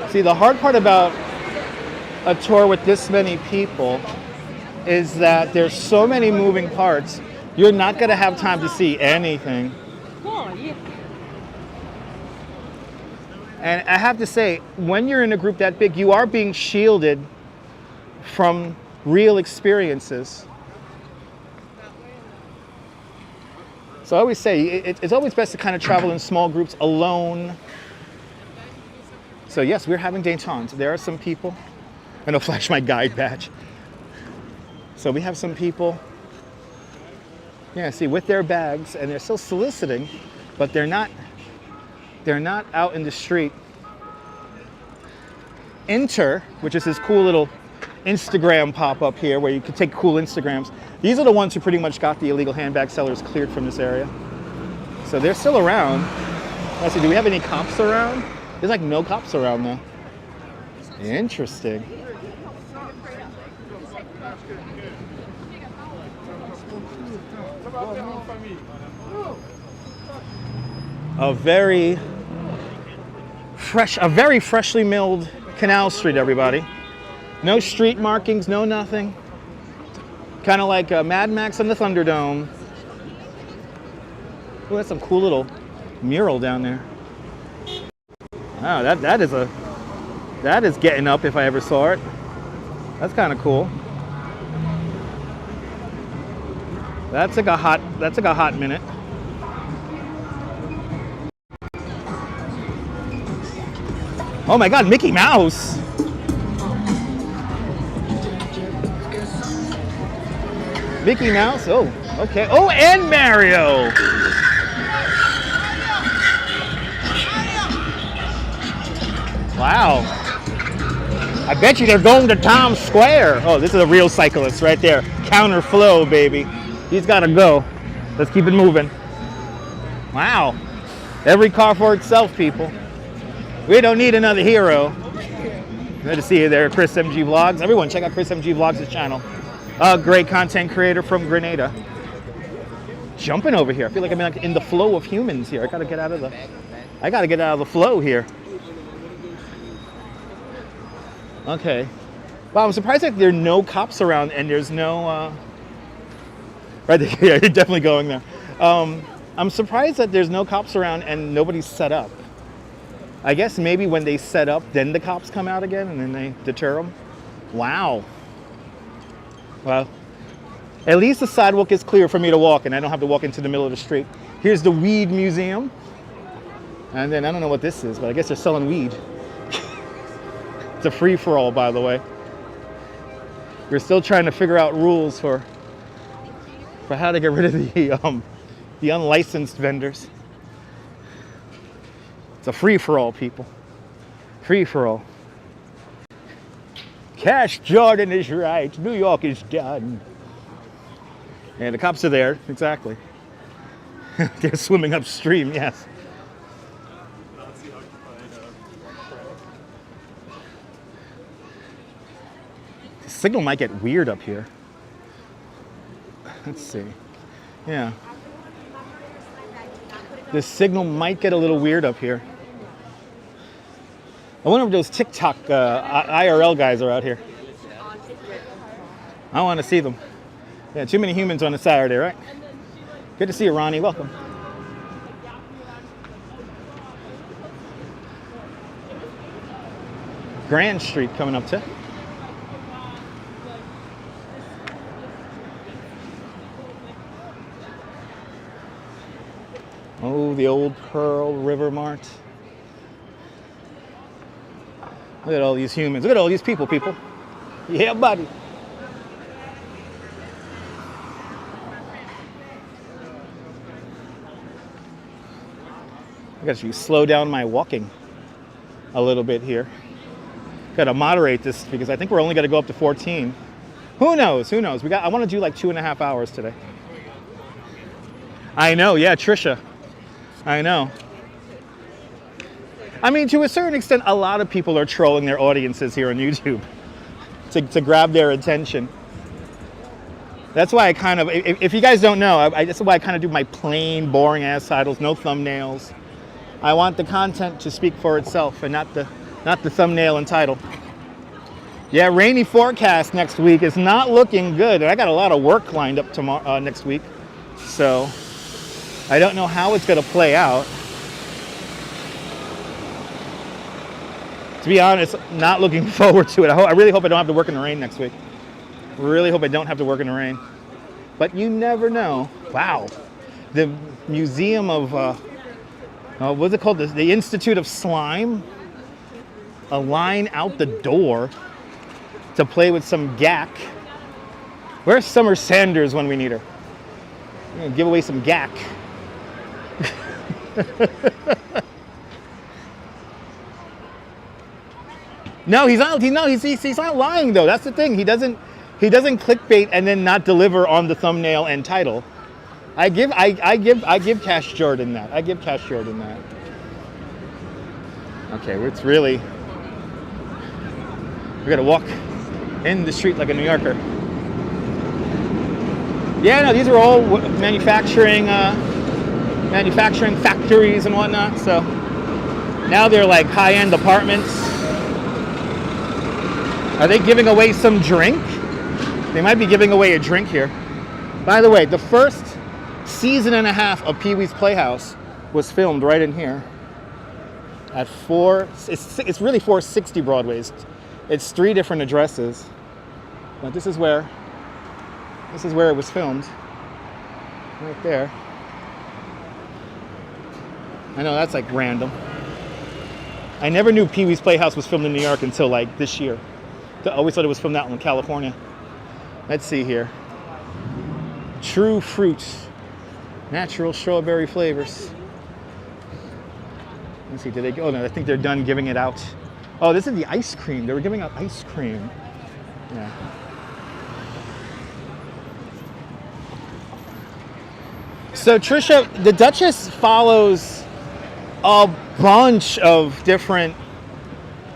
See, the hard part about a tour with this many people is that there's so many moving parts. You're not going to have time to see anything. And I have to say, when you're in a group that big, you are being shielded from real experiences. So I always say, it's always best to kind of travel in small groups alone. So yes, we're having détente. There are some people. I'm gonna flash my guide badge. So we have some people, yeah, see, with their bags, and they're still soliciting, but they're not out in the street. Enter, which is this cool little Instagram pop-up here where you can take cool Instagrams. These are the ones who pretty much got the illegal handbag sellers cleared from this area. So they're still around. Let's see, do we have any cops around? There's like no cops around though. Interesting. A very freshly milled Canal Street, everybody. No street markings, no nothing. Kind of like Mad Max on the Thunderdome. Oh, that's some cool little mural down there. Wow, that is getting up if I ever saw it. That's kind of cool. That took a hot minute. Oh my God, Mickey Mouse! Mickey Mouse, oh, okay. Oh, and Mario! Wow. I bet you they're going to Times Square. Oh, this is a real cyclist right there. Counter flow, baby. He's got to go. Let's keep it moving. Wow. Every car for itself, people. We don't need another hero. Good to see you there, Chris MG Vlogs. Everyone, check out Chris MG Vlogs' channel. A great content creator from Grenada. Jumping over here. I feel like I'm like in the flow of humans here. I gotta get out of the flow here. Okay. Wow, I'm surprised that there are no cops around and there's no right there. Yeah, you're definitely going there. I'm surprised that there's no cops around and nobody's set up. I guess maybe when they set up, then the cops come out again and then they deter them. Wow. Well, at least the sidewalk is clear for me to walk and I don't have to walk into the middle of the street. Here's the Weed Museum. And then I don't know what this is, but I guess they're selling weed. It's a free-for-all, by the way. We're still trying to figure out rules for how to get rid of the unlicensed vendors. It's a free-for-all, people. Free-for-all. Cash Jordan is right. New York is done. And the cops are there, exactly. They're swimming upstream, yes. The signal might get weird up here. Let's see. Yeah. The signal might get a little weird up here. I wonder if those TikTok IRL guys are out here. I want to see them. Yeah, too many humans on a Saturday, right? Good to see you, Ronnie. Welcome. Grand Street coming up too. Oh, the old Pearl River Mart. Look at all these humans. Look at all these people. Yeah, buddy. I got to slow down my walking a little bit here. Got to moderate this because I think we're only going to go up to 14. Who knows? Who knows? I want to do like 2.5 hours today. I know. Yeah, Trisha. I know. I mean, to a certain extent, a lot of people are trolling their audiences here on YouTube to grab their attention. That's why I kind of, if you guys don't know, that's why I kind of do my plain, boring ass titles, no thumbnails. I want the content to speak for itself and not the thumbnail and title. Yeah, rainy forecast next week is not looking good. I got a lot of work lined up tomorrow, next week, so I don't know how it's going to play out. To be honest, not looking forward to it. I really hope I don't have to work in the rain next week. Really hope I don't have to work in the rain. But you never know. Wow. The Museum of, what's it called? The Institute of Slime. A line out the door to play with some gack. Where's Summer Sanders when we need her? I'm gonna give away some gack. No, he's not lying though. That's the thing. He doesn't clickbait and then not deliver on the thumbnail and title. I give Cash Jordan that. I give Cash Jordan that. Okay, it's really, we're gonna walk in the street like a New Yorker. Yeah, no, these are all manufacturing factories and whatnot. So now they're like high-end apartments. Are they giving away some drink? They might be giving away a drink here. By the way, the first season and a half of Pee-wee's Playhouse was filmed right in here at it's really 460 Broadway. It's 3 different addresses, but this is where it was filmed, right there. I know that's like random. I never knew Pee-wee's Playhouse was filmed in New York until like this year. I always thought it was filmed out in California. Let's see here. True fruit, natural strawberry flavors. Let's see, did they go? Oh no, I think they're done giving it out. Oh, this is the ice cream. They were giving out ice cream. Yeah. So Trisha, the Duchess follows a bunch of different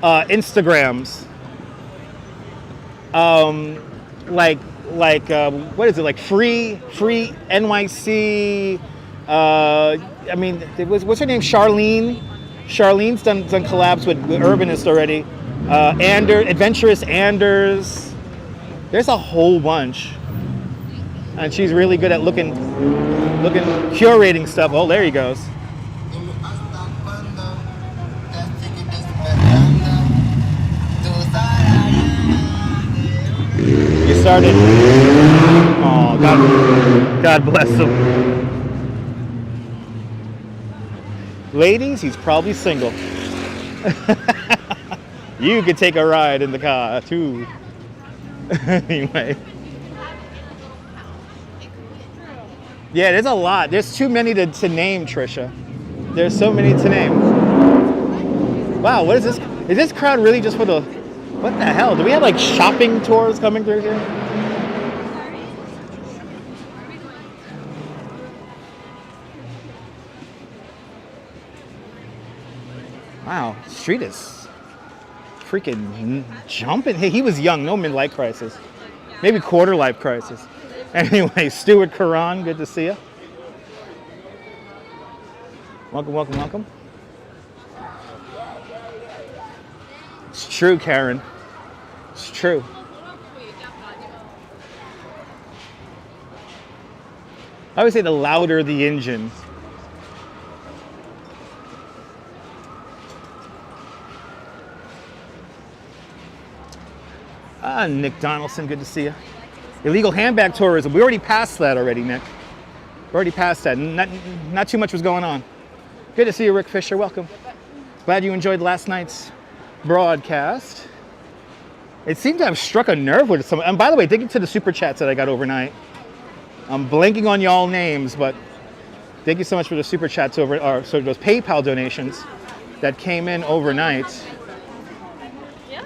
Instagrams. Like what is it, like free NYC? I mean, what's her name? Charlene. Charlene's done collabs with Urbanist already. Adventurous Anders. There's a whole bunch, and she's really good at curating stuff. Oh, there he goes. You started. Oh, God bless him. Ladies, he's probably single. You could take a ride in the car too. Anyway. Yeah, there's a lot. There's too many to name, Trisha. There's so many to name. Wow, what is this? Is this crowd really just for the... What the hell? Do we have like shopping tours coming through here? Wow, street is freaking jumping. Hey, he was young, no midlife crisis. Maybe quarter life crisis. Anyway, Stuart Karan, good to see you. Welcome, welcome, welcome. It's true, Karen. It's true. I would say the louder the engine. Nick Donaldson, good to see you. Illegal handbag tourism. We already passed that already, Nick. We already passed that. Not too much was going on. Good to see you, Rick Fisher. Welcome. Glad you enjoyed last night's broadcast. It seemed to have struck a nerve with some. And by the way, thank you to the super chats that I got overnight. I'm blanking on y'all names, but Thank you so much for the super chats or so those PayPal donations that came in overnight. Yeah.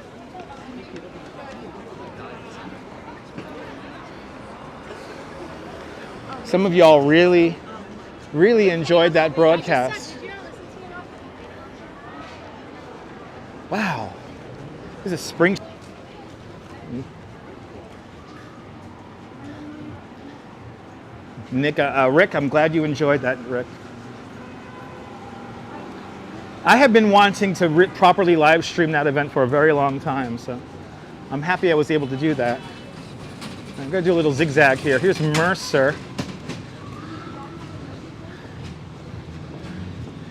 Some of y'all really enjoyed that broadcast. Wow. This is spring. Nick, Rick, I'm glad you enjoyed that, Rick. I have been wanting to properly live stream that event for a very long time, so I'm happy I was able to do that. I'm gonna do a little zigzag here. Here's Mercer.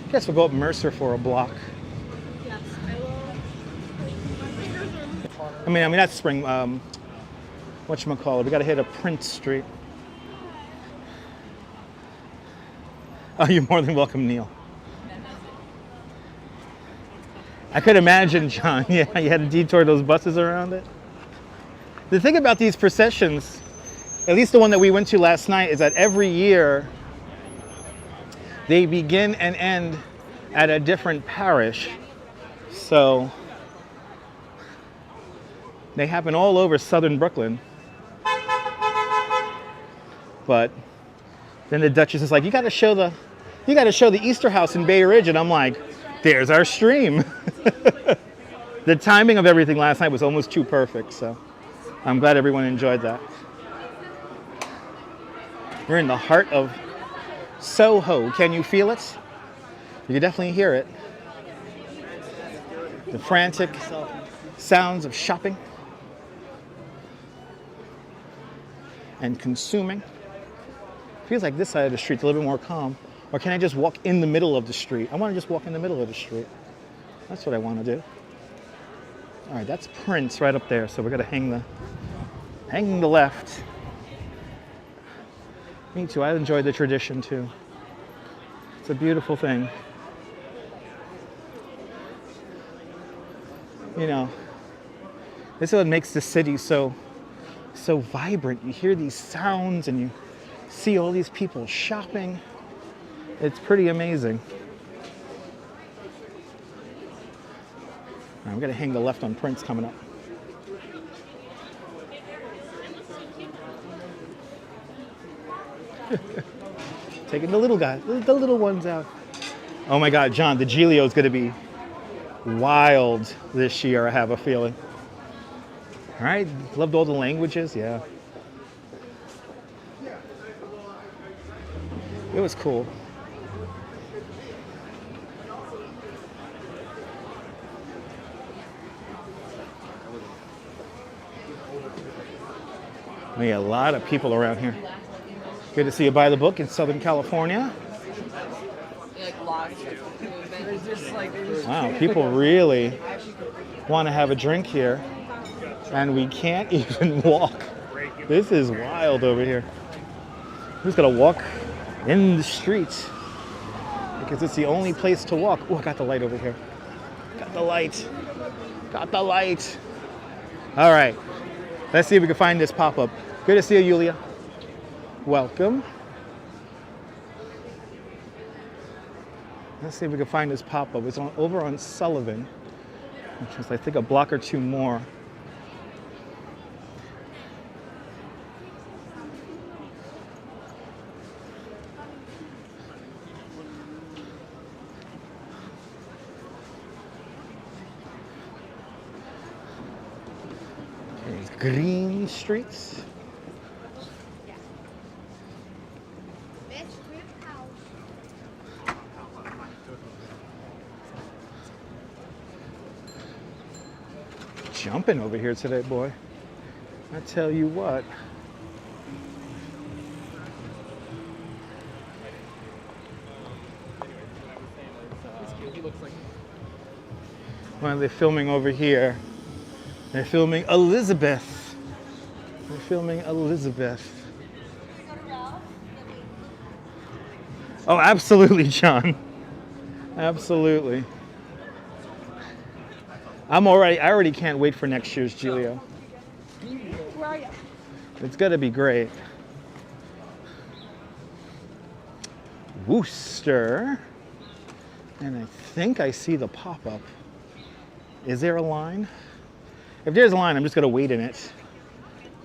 I guess we'll go up Mercer for a block. Yes, I will. I mean that's spring. Whatchamacallit? We gotta hit a Prince Street. Oh, you're more than welcome, Neil. I could imagine, John. Yeah, you had to detour those buses around it. The thing about these processions, at least the one that we went to last night, is that every year they begin and end at a different parish. So they happen all over southern Brooklyn. But then the Duchess is like, you gotta show the Easter house in Bay Ridge, and I'm like, there's our stream. The timing of everything last night was almost too perfect, so I'm glad everyone enjoyed that. We're in the heart of Soho. Can you feel it? You can definitely hear it. The frantic sounds of shopping and consuming. Feels like this side of the street's a little bit more calm. Or can I just walk in the middle of the street? I want to just walk in the middle of the street. That's what I want to do. All right, that's Prince right up there. So we're gonna hang the left. Me too. I enjoy the tradition too. It's a beautiful thing. You know, this is what makes the city so vibrant. You hear these sounds and you see all these people shopping. It's pretty amazing. All right, we're gonna hang the left on Prince coming up. Taking the little guys, the little ones out. Oh my God, John, the Giglio is gonna be wild this year, I have a feeling. All right, loved all the languages, yeah. It was cool. We got a lot of people around here. Good to see you buy the book in Southern California. Wow, people really want to have a drink here, and we can't even walk. This is wild over here. Who's gonna walk in the streets? Because it's the only place to walk. Oh, I got the light over here. Got the light. Got the light. All right. Let's see if we can find this pop-up. Good to see you, Yulia. Welcome. Let's see if we can find this pop-up. It's over on Sullivan, which is, I think, a block or two more. There's Green Streets. Jumping over here today, boy. I tell you what. Well, they're filming over here. They're filming Elizabeth. They're filming Elizabeth. Oh, absolutely, John. Absolutely. I already can't wait for next year's Giglio. Where are you? It's gonna be great. Worcester. And I think I see the pop-up. Is there a line? If there's a line, I'm just gonna wait in it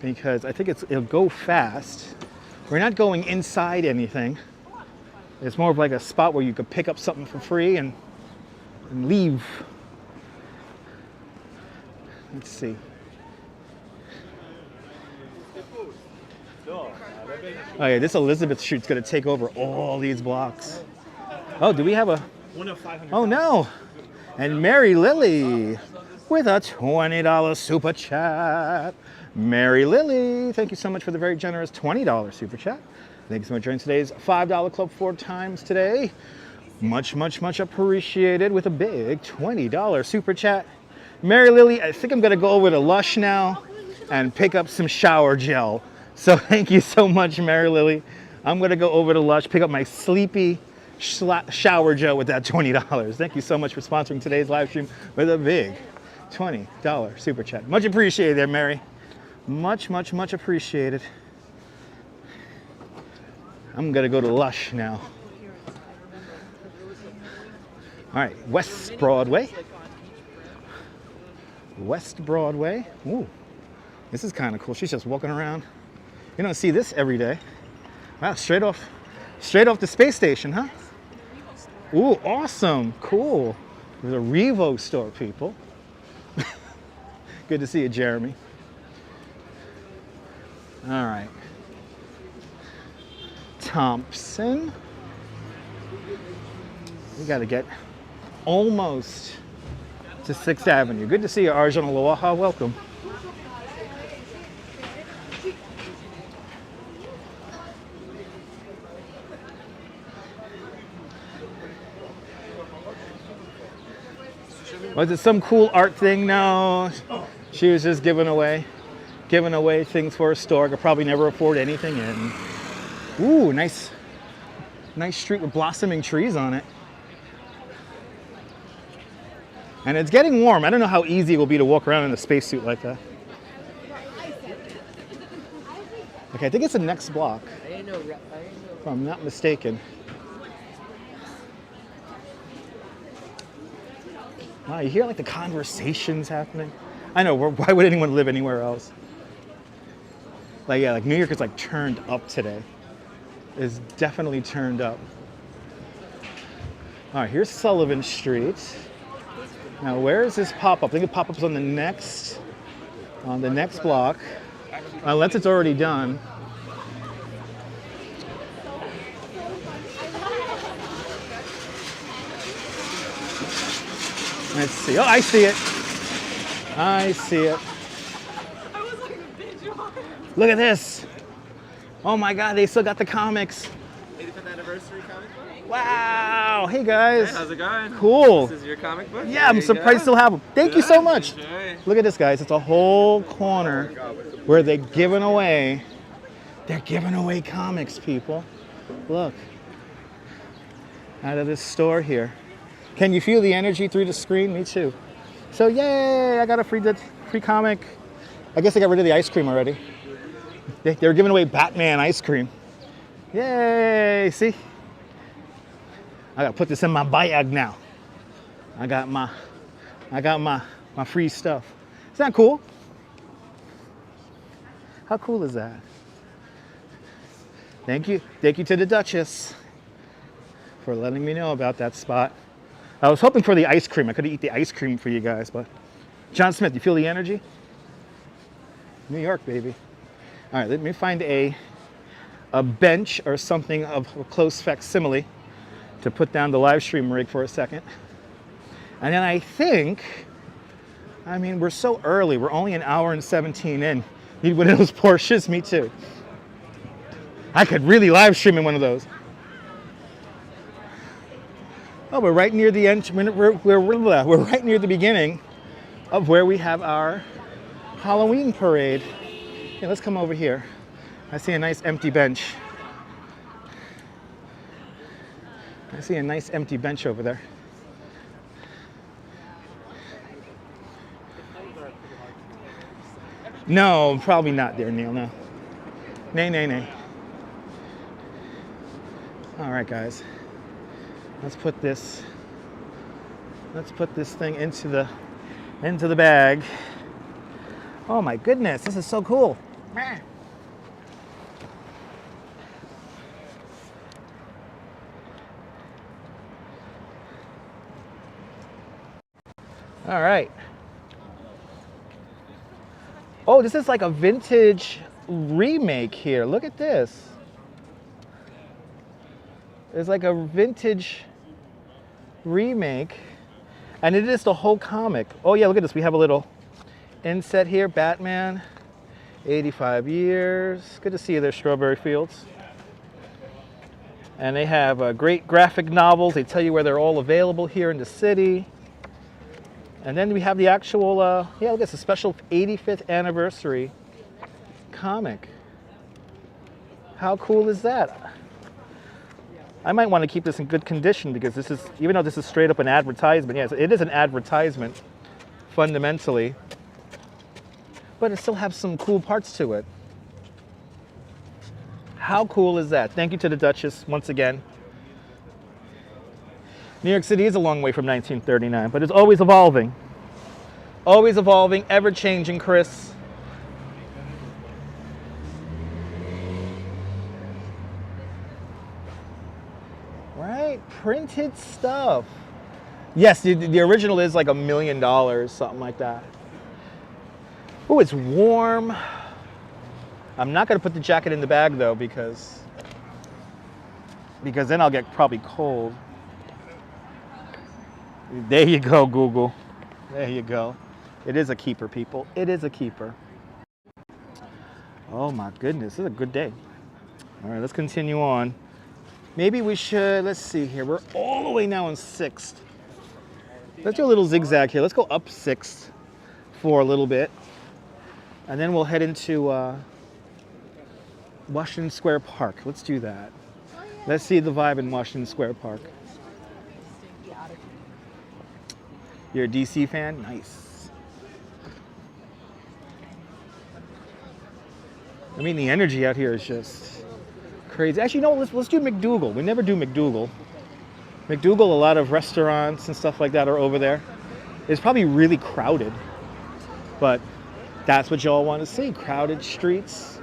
because I think it'll go fast. We're not going inside anything. It's more of like a spot where you could pick up something for free and leave. Let's see. Oh yeah, this Elizabeth Street's gonna take over all these blocks. Oh, do we have a? Oh no! And Mary Lily with a $20 super chat. Mary Lily, thank you so much for the very generous $20 super chat. Thank you so much for joining today's $5 Club 4 times today. Much, much, much appreciated with a big $20 super chat. Mary Lily, I think I'm gonna go over to Lush now and pick up some shower gel. So thank you so much, Mary Lily. I'm gonna go over to Lush, pick up my sleepy shower gel with that $20. Thank you so much for sponsoring today's live stream with a big $20 super chat. Much appreciated there, Mary. Much, much, much appreciated. I'm gonna go to Lush now. All right, West Broadway. West Broadway. Ooh, this is kind of cool. She's just walking around. You don't see this every day. Wow, straight off the space station, huh? Ooh, awesome, cool. There's a Revo store, people. Good to see you, Jeremy. All right. Thompson. We got to get almost to 6th Avenue. Good to see you, Arjun Aloha. Welcome. Was it some cool art thing? No. She was just giving away things for a store. Could probably never afford anything in. Ooh, nice street with blossoming trees on it. And it's getting warm. I don't know how easy it will be to walk around in a spacesuit like that. Okay, I think it's the next block, if I'm not mistaken. Wow, you hear like the conversations happening. I know, why would anyone live anywhere else? Like, yeah, like New York is like turned up today. It's definitely turned up. All right, here's Sullivan Street. Now, where is this pop-up? I think the pop-up's on the next block, unless it's already done. Let's see. Oh, I see it. I see it. Look at this. Oh my God, they still got the comics. 85th anniversary comic book. Wow. Hey guys. Hey, how's it going? Cool. This is your comic book? Yeah, I'm surprised to still have them. Thank you so much. Enjoy. Look at this, guys. It's a whole corner where they're giving away comics, people. Look. Out of this store here. Can you feel the energy through the screen? Me too. So yay, I got a free comic. I guess I got rid of the ice cream already. They were giving away Batman ice cream. Yay, see? I gotta put this in my bag now. I got my free stuff. Isn't that cool? How cool is that? Thank you to the Duchess for letting me know about that spot. I was hoping for the ice cream. I could eat the ice cream for you guys, but John Smith, you feel the energy? New York, baby. All right, let me find a bench or something of a close facsimile to put down the live stream rig for a second. And then I think, I mean, we're so early. We're only an hour and 17 in. Need one of those Porsches? Me too. I could really live stream in one of those. Oh, we're right near the end. We're right near the beginning of where we have our Halloween parade. Yeah, let's come over here. I see a nice empty bench. I see a nice empty bench over there. No, probably not there, Neil. No. Nay, nay, nay. All right, guys. Let's put this thing into the bag. Oh my goodness, this is so cool. All right. Oh, this is like a vintage remake here. Look at this. It's like a vintage remake, and it is the whole comic. Oh yeah, look at this. We have a little inset here. Batman, 85 years. Good to see you there, Strawberry Fields. And they have great graphic novels. They tell you where they're all available here in the city. And then we have the actual, yeah, look, it's a special 85th anniversary comic. How cool is that? I might want to keep this in good condition because this is, even though this is straight up an advertisement, yes, it is an advertisement fundamentally, but it still has some cool parts to it. How cool is that? Thank you to the Duchess once again. New York City is a long way from 1939, but it's always evolving. Always evolving, ever changing, Chris. Right? Printed stuff. Yes, the original is like $1 million, something like that. Oh, it's warm. I'm not going to put the jacket in the bag though because then I'll get probably cold. There you go, Google. There you go. It is a keeper, people. It is a keeper. Oh my goodness, this is a good day. All right, let's continue on. Maybe we should, let's see here. We're all the way now on 6th. Let's do a little zigzag here. Let's go up 6th for a little bit. And then we'll head into Washington Square Park. Let's do that. Let's see the vibe in Washington Square Park. You're a DC fan? Nice. I mean, the energy out here is just crazy. Actually, no, let's do McDougal. We never do McDougal. McDougal, a lot of restaurants and stuff like that are over there. It's probably really crowded, but that's what y'all want to see, crowded streets.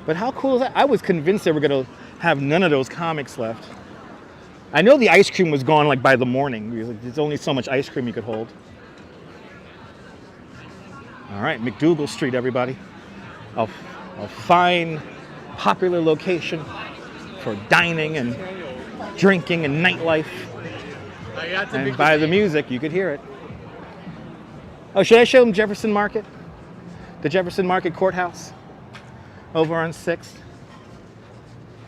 But how cool is that? I was convinced they were going to have none of those comics left. I know the ice cream was gone like by the morning. There's only so much ice cream you could hold. All right, McDougal Street, everybody. A fine, popular location for dining and drinking and nightlife. And by the music, you could hear it. Oh, should I show them Jefferson Market? The Jefferson Market Courthouse over on 6th.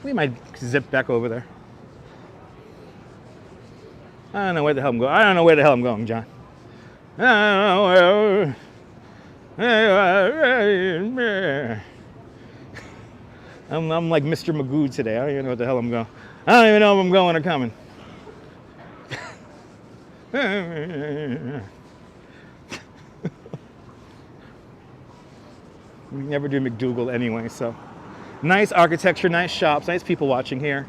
We might zip back over there. I don't know where the hell I'm going. I don't know where the hell I'm going, John. I don't know where. I'm like Mr. Magoo today. I don't even know what the hell I'm going. I don't even know if I'm going or coming. We never do McDougal anyway, so. Nice architecture, nice shops, nice people watching here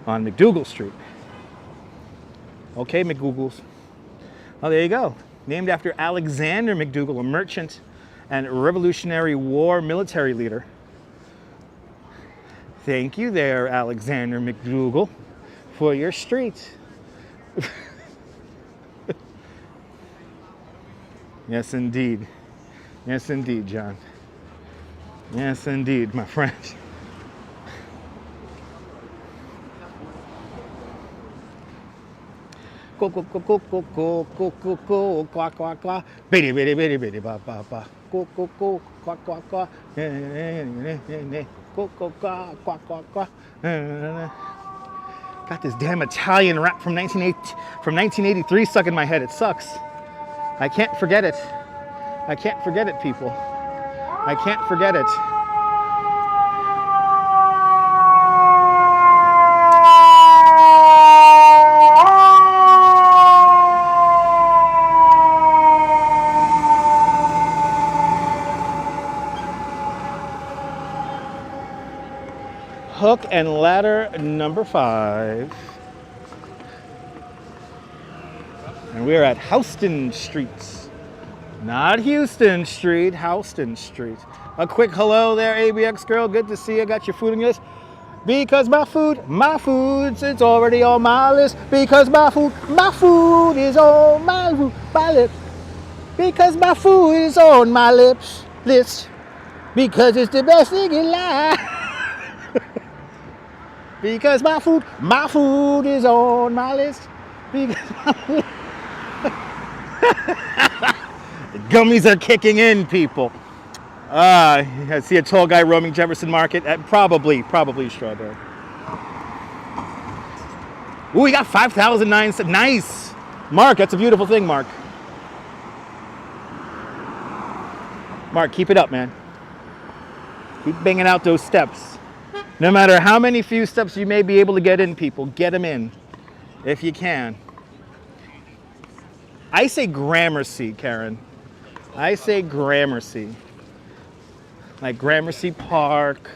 on McDougal Street. Okay, McDougals. Oh, there you go. Named after Alexander McDougal, a merchant and Revolutionary War military leader. Thank you there, Alexander McDougal, for your street. Yes, indeed. Yes, indeed, John. Yes, indeed, my friend. Go, go, go, go, go, go, go, go, go, quack, quack, quack. Bitty, bitty, bitty, bitty, ba, ba, ba. Go, go, go, quack, quack, quack. Go, go, quack, quack, quack, quack. Got this damn Italian rap from 1983 stuck in my head. It sucks. I can't forget it. I can't forget it, people. I can't forget it. Hook and ladder number 5. And we're at Houston Street. Not Houston Street, Houston Street. A quick hello there, ABX girl. Good to see you. Got your food on your list. Because my food, it's already on my list. Because my food is on my list. Because my food is on my list. Because it's the best thing in life. Because my food is on my list. Because my food. The gummies are kicking in, people. I see a tall guy roaming Jefferson Market. Probably strawberry. Ooh, we got 5,009. Nice. Mark, that's a beautiful thing, Mark. Mark, keep it up, man. Keep banging out those steps. No matter how many few steps you may be able to get in, people, get them in if you can. I say Gramercy, Karen. I say Gramercy. Like Gramercy Park,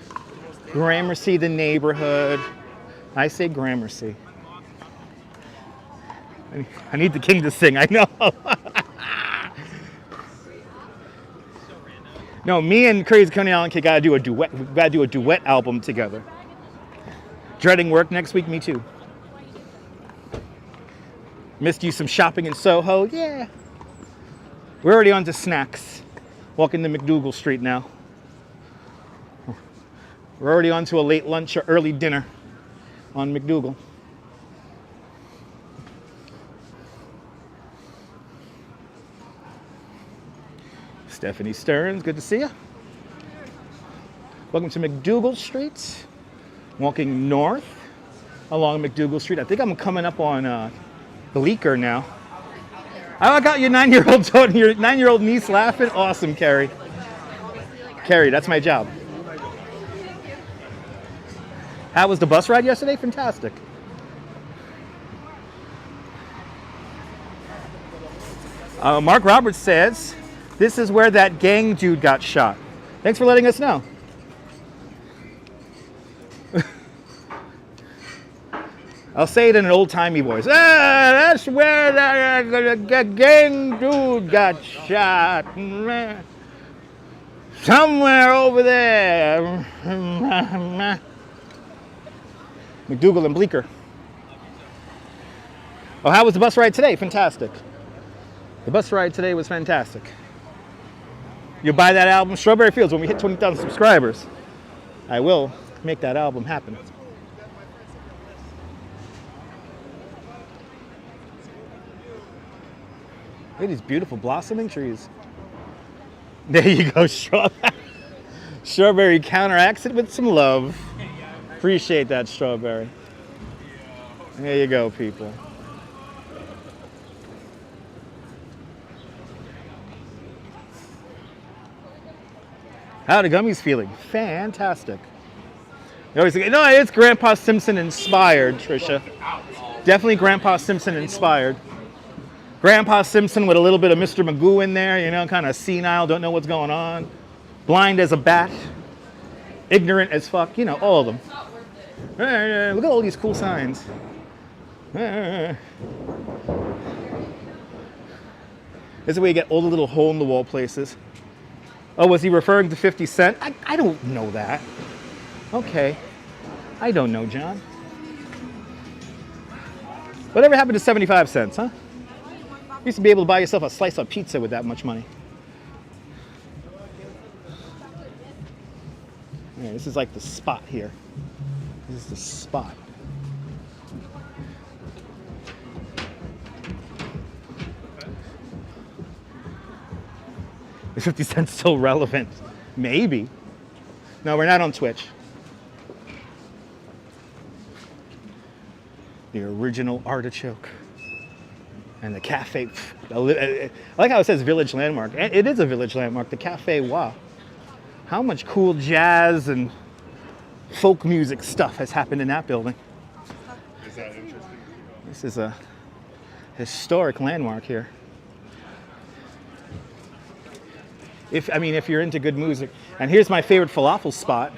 Gramercy the neighborhood. I say Gramercy. I need the king to sing, I know. No, me and Crazy Coney Island Kid gotta do a duet. We gotta do a duet album together. Dreading work next week, me too. Missed you some shopping in Soho, yeah. We're already on to snacks. Walking to McDougal Street now. We're already on to a late lunch or early dinner on McDougal. Stephanie Stearns, good to see you. Welcome to McDougal Street. Walking north along McDougal Street. I think I'm coming up on Bleecker now. I got your 9-year-old niece laughing. Awesome, Carrie. Carrie, that's my job. How was the bus ride yesterday? Fantastic. Mark Roberts says, this is where that gang dude got shot. Thanks for letting us know. I'll say it in an old-timey voice. That's where the gang dude got shot. Somewhere over there. McDougal and Bleecker. Oh, how was the bus ride today? Fantastic. The bus ride today was fantastic. You'll buy that album, Strawberry Fields, when we hit 20,000 subscribers. I will make that album happen. Look at these beautiful blossoming trees. There you go, strawberry. Strawberry counteracts it with some love. Appreciate that, strawberry. There you go, people. How are the gummies feeling? Fantastic. You always think, no, it's Grandpa Simpson inspired, Trisha. Definitely Grandpa Simpson inspired. Grandpa Simpson with a little bit of Mr. Magoo in there, you know, kind of senile, don't know what's going on. Blind as a bat. Ignorant as fuck, you know, all of them. Look at all these cool signs. This is where you get all the little hole-in-the-wall places. Oh, was he referring to 50 Cent? I don't know that. Okay. I don't know, John. Whatever happened to 75 cents, huh? You used to be able to buy yourself a slice of pizza with that much money. Yeah, this is like the spot here. This is the spot. Is 50 Cent still relevant? Maybe. No, we're not on Twitch. The original artichoke. And the cafe. I like how it says village landmark. It is a village landmark, the Cafe Wow. How much cool jazz and folk music stuff has happened in that building. Is that interesting? This is a historic landmark here. If you're into good music. And here's my favorite falafel spot,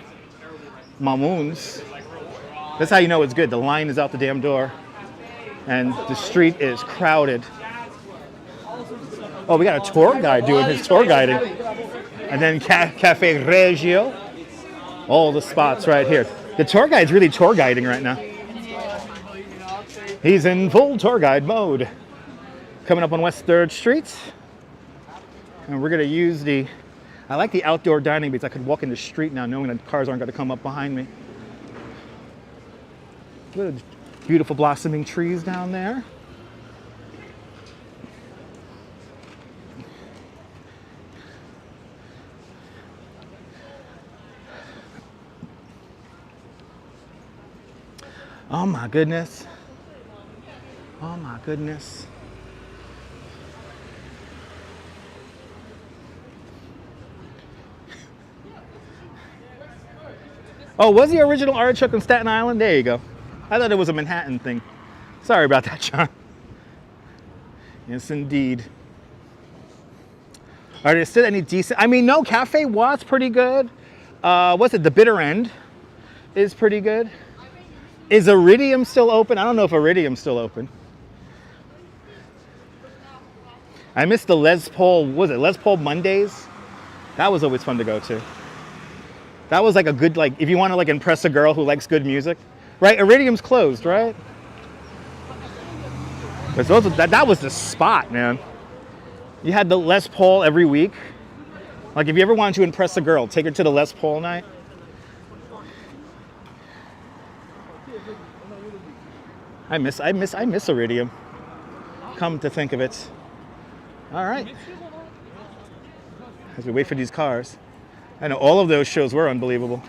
Mamoun's. That's how you know it's good. The line is out the damn door, and the street is crowded. Oh, we got a tour guide doing his tour guiding. And then Cafe Reggio. All the spots right here. The tour guide's really tour guiding right now. He's in full tour guide mode. Coming up on West 3rd Street. And we're going to use I like the outdoor dining because I could walk in the street now knowing that cars aren't going to come up behind me. Look at beautiful blossoming trees down there. Oh my goodness. Oh my goodness. Oh, was the original artichoke in Staten Island? There you go. I thought it was a Manhattan thing. Sorry about that, John. Yes, indeed. Are there still any decent? I mean, no, Cafe Watt's pretty good. What's it? The Bitter End is pretty good. Is Iridium still open? I don't know if Iridium's still open. I missed the Les Paul, was it Les Paul Mondays? That was always fun to go to. That was like a good, like, if you want to like impress a girl who likes good music. Right, Iridium's closed, right? But that was the spot, man. You had the Les Paul every week. Like if you ever wanted to impress a girl, take her to the Les Paul night. I miss Iridium. Come to think of it. All right. As we wait for these cars. I know all of those shows were unbelievable.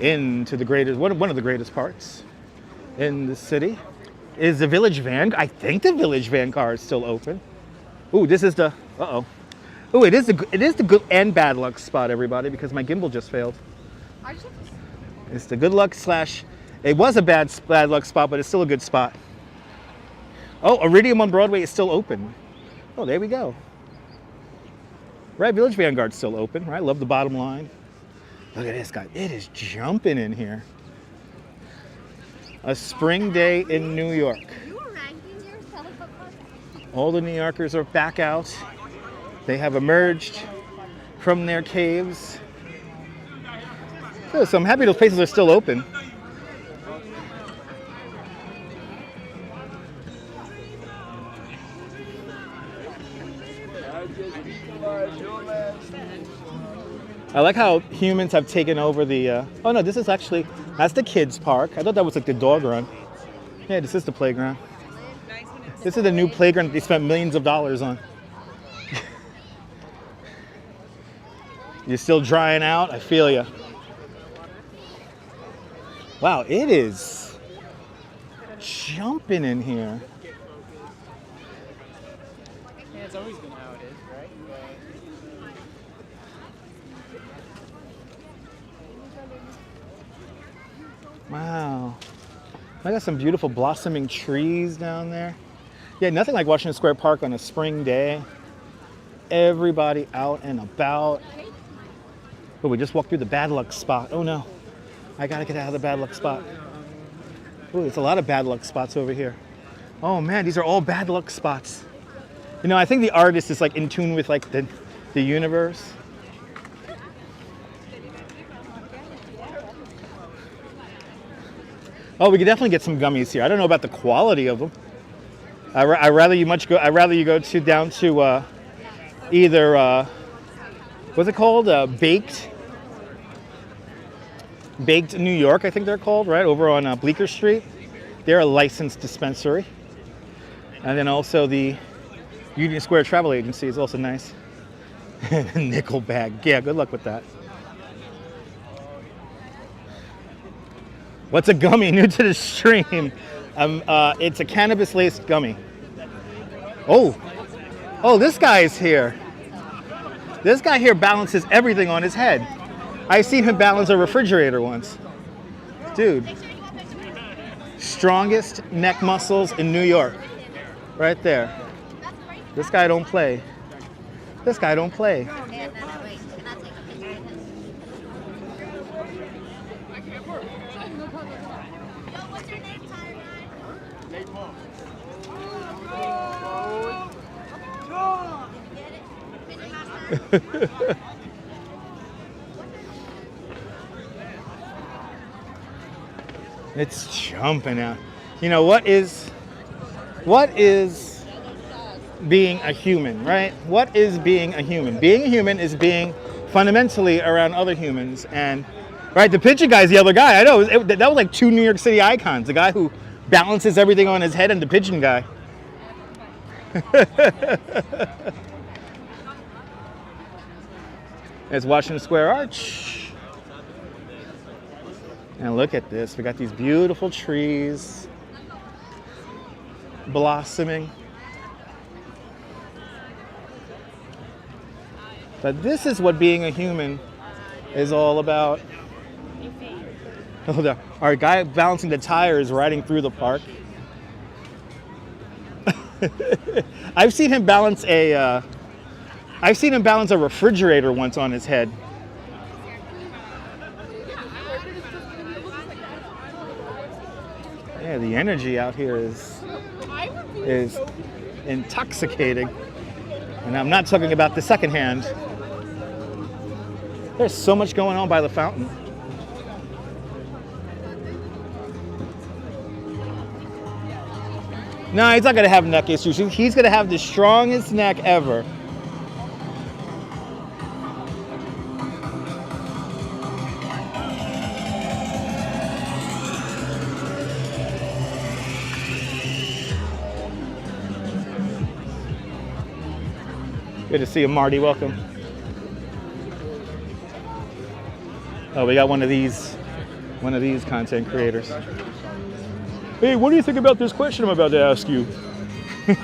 Into the greatest, one of the greatest parts in the city is the Village Van. I think the Village Van car is still open. Ooh, this is the, uh-oh. Ooh, it is the good and bad luck spot, everybody, because my gimbal just failed. It's the good luck slash, it was a bad luck spot, but it's still a good spot. Oh, Iridium on Broadway is still open. Oh, there we go. Right, Village Vanguard's still open, right? Love the bottom line. Look at this guy. It is jumping in here. A spring day in New York. All the New Yorkers are back out. They have emerged from their caves. So I'm happy those places are still open. I like how humans have taken over the, oh no, this is actually, that's the kids park. I thought that was like the dog run. Yeah, this is the playground. This is the new playground that they spent millions of dollars on. You're still drying out? I feel you. Wow, it is jumping in here. Yeah, it's always been how it is, right? Wow. I got some beautiful blossoming trees down there. Yeah, nothing like Washington Square Park on a spring day. Everybody out and about. Oh, we just walked through the bad luck spot. Oh no, I gotta get out of the bad luck spot. Oh, there's a lot of bad luck spots over here. Oh man, these are all bad luck spots. You know, I think the artist is like in tune with like the universe. Oh, we could definitely get some gummies here. I don't know about the quality of them. I'd rather you go down to either what's it called? Baked New York, I think they're called, right? Over on Bleecker Street. They're a licensed dispensary. And then also the Union Square Travel Agency is also nice. Nickel bag. Yeah, good luck with that. What's a gummy? New to the stream. It's a cannabis-laced gummy. Oh, this guy is here. This guy here balances everything on his head. I seen him balance a refrigerator once. Dude. Strongest neck muscles in New York. Right there. This guy don't play. This guy don't play. It's jumping out. You know, what is being a human, right? What is being a human? Being a human is being fundamentally around other humans. And right, the pigeon guy's the other guy. I know, that was like two New York City icons. The guy who balances everything on his head and the pigeon guy. It's Washington Square Arch. And look at this. We got these beautiful trees blossoming. But this is what being a human is all about. Hold on. Our guy balancing the tires riding through the park. I've seen him balance a refrigerator once on his head. Yeah, the energy out here is intoxicating. And I'm not talking about the second hand. There's so much going on by the fountain. No, he's not going to have neck issues. He's going to have the strongest neck ever. Good to see you, Marty. Welcome. Oh, we got one of these content creators. Hey, what do you think about this question I'm about to ask you? And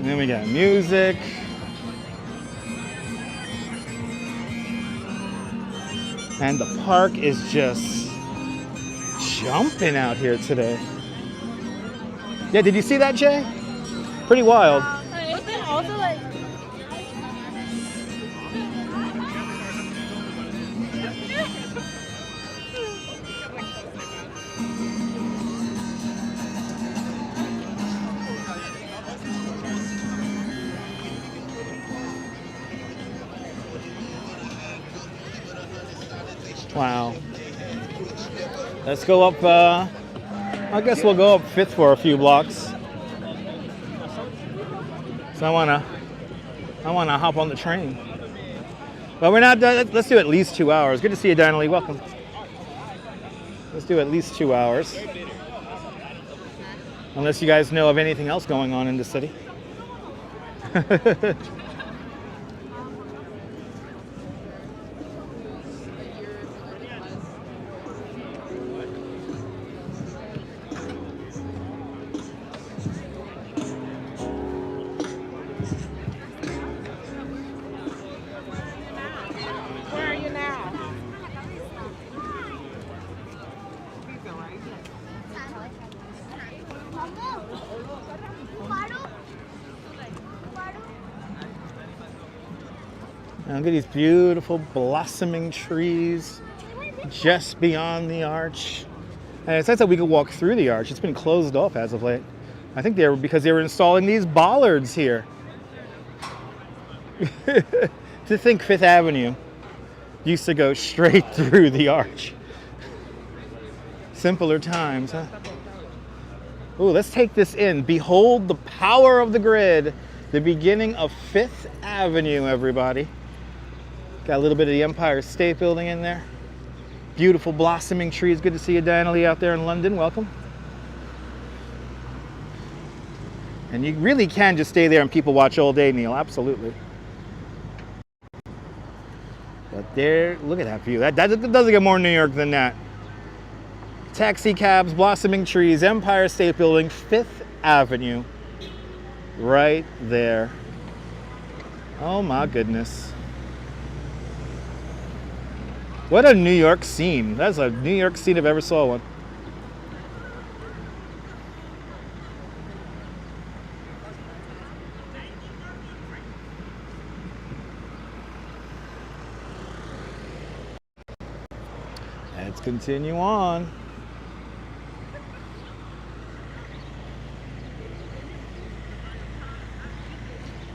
then we got music. And the park is just jumping out here today. Yeah, did you see that, Jay? Pretty wild. It's been also like. Wow. Let's go up, I guess we'll go up 5th for a few blocks. So I wanna hop on the train. But we're not done. Let's do at least 2 hours. Good to see you, Donnelly. Welcome. Let's do at least 2 hours. Unless you guys know of anything else going on in the city. Now look at these beautiful blossoming trees just beyond the arch. And it's nice that we could walk through the arch. It's been closed off as of late. I think because they were installing these bollards here. To think 5th Avenue used to go straight through the arch. Simpler times, huh? Ooh, let's take this in. Behold the power of the grid. The beginning of 5th Avenue, everybody. Got a little bit of the Empire State Building in there. Beautiful blossoming trees. Good to see you, Donnelly, out there in London. Welcome. And you really can just stay there and people watch all day, Neil. Absolutely. But there, look at that view. That doesn't get more New York than that. Taxi cabs, blossoming trees, Empire State Building, 5th Avenue. Right there. Oh my goodness. What a New York scene. That's a New York scene if I ever saw one. Let's continue on.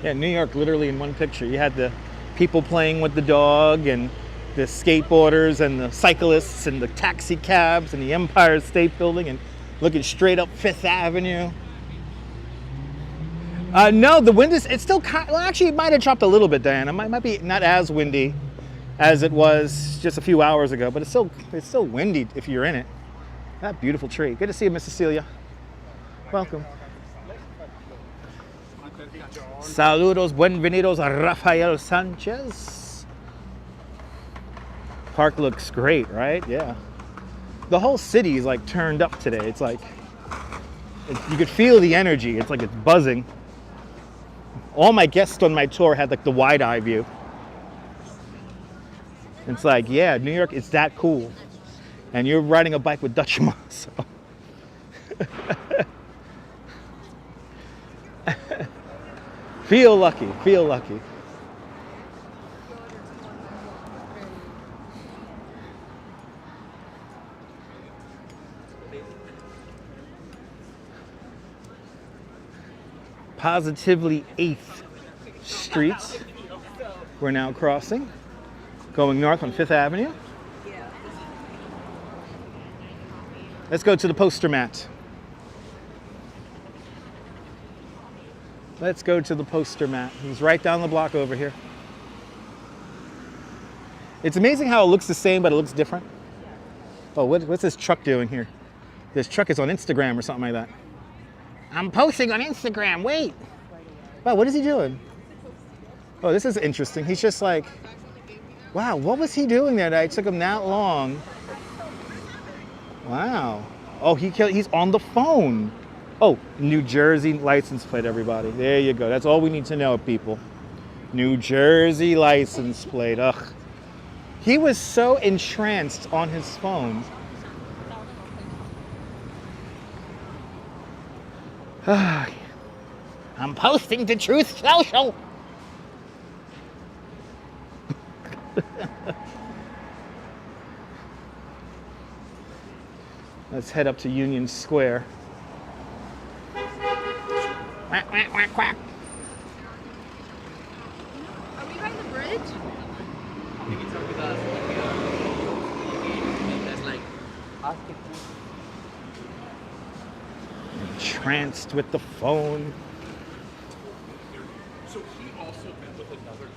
Yeah, New York literally in one picture. You had the people playing with the dog and the skateboarders and the cyclists and the taxi cabs and the Empire State Building and looking straight up Fifth Avenue. No, the wind is, it's still kind, well, actually it might have dropped a little bit, Diana. It might be not as windy as it was just a few hours ago, but it's still windy if you're in it. That beautiful tree. Good to see you, Miss Cecilia. Welcome. Saludos, bienvenidos a Rafael Sanchez. Park looks great, right? Yeah. The whole city is like turned up today. It's like, you could feel the energy. It's like it's buzzing. All my guests on my tour had like the wide eye view. It's like, yeah, New York is that cool. And you're riding a bike with Dutchma, so. Feel lucky, feel lucky. Positively 8th Street. We're now crossing, going north on 5th Avenue. Let's go to the poster mat. Let's go to the poster mat. He's right down the block over here. It's amazing how it looks the same, but it looks different. Oh, what's this truck doing here? This truck is on Instagram or something like that. I'm posting on Instagram, wait. Wow, what is he doing? Oh, this is interesting. He's just like, wow, what was he doing there that it took him that long? Wow. Oh, he's on the phone. Oh, New Jersey license plate, everybody. There you go. That's all we need to know, people. New Jersey license plate. Ugh. He was so entranced on his phone. I'm posting to Truth Social. Let's head up to Union Square. Quack, quack, quack, quack. Are we by the bridge? Entranced with the phone. So he also met with another.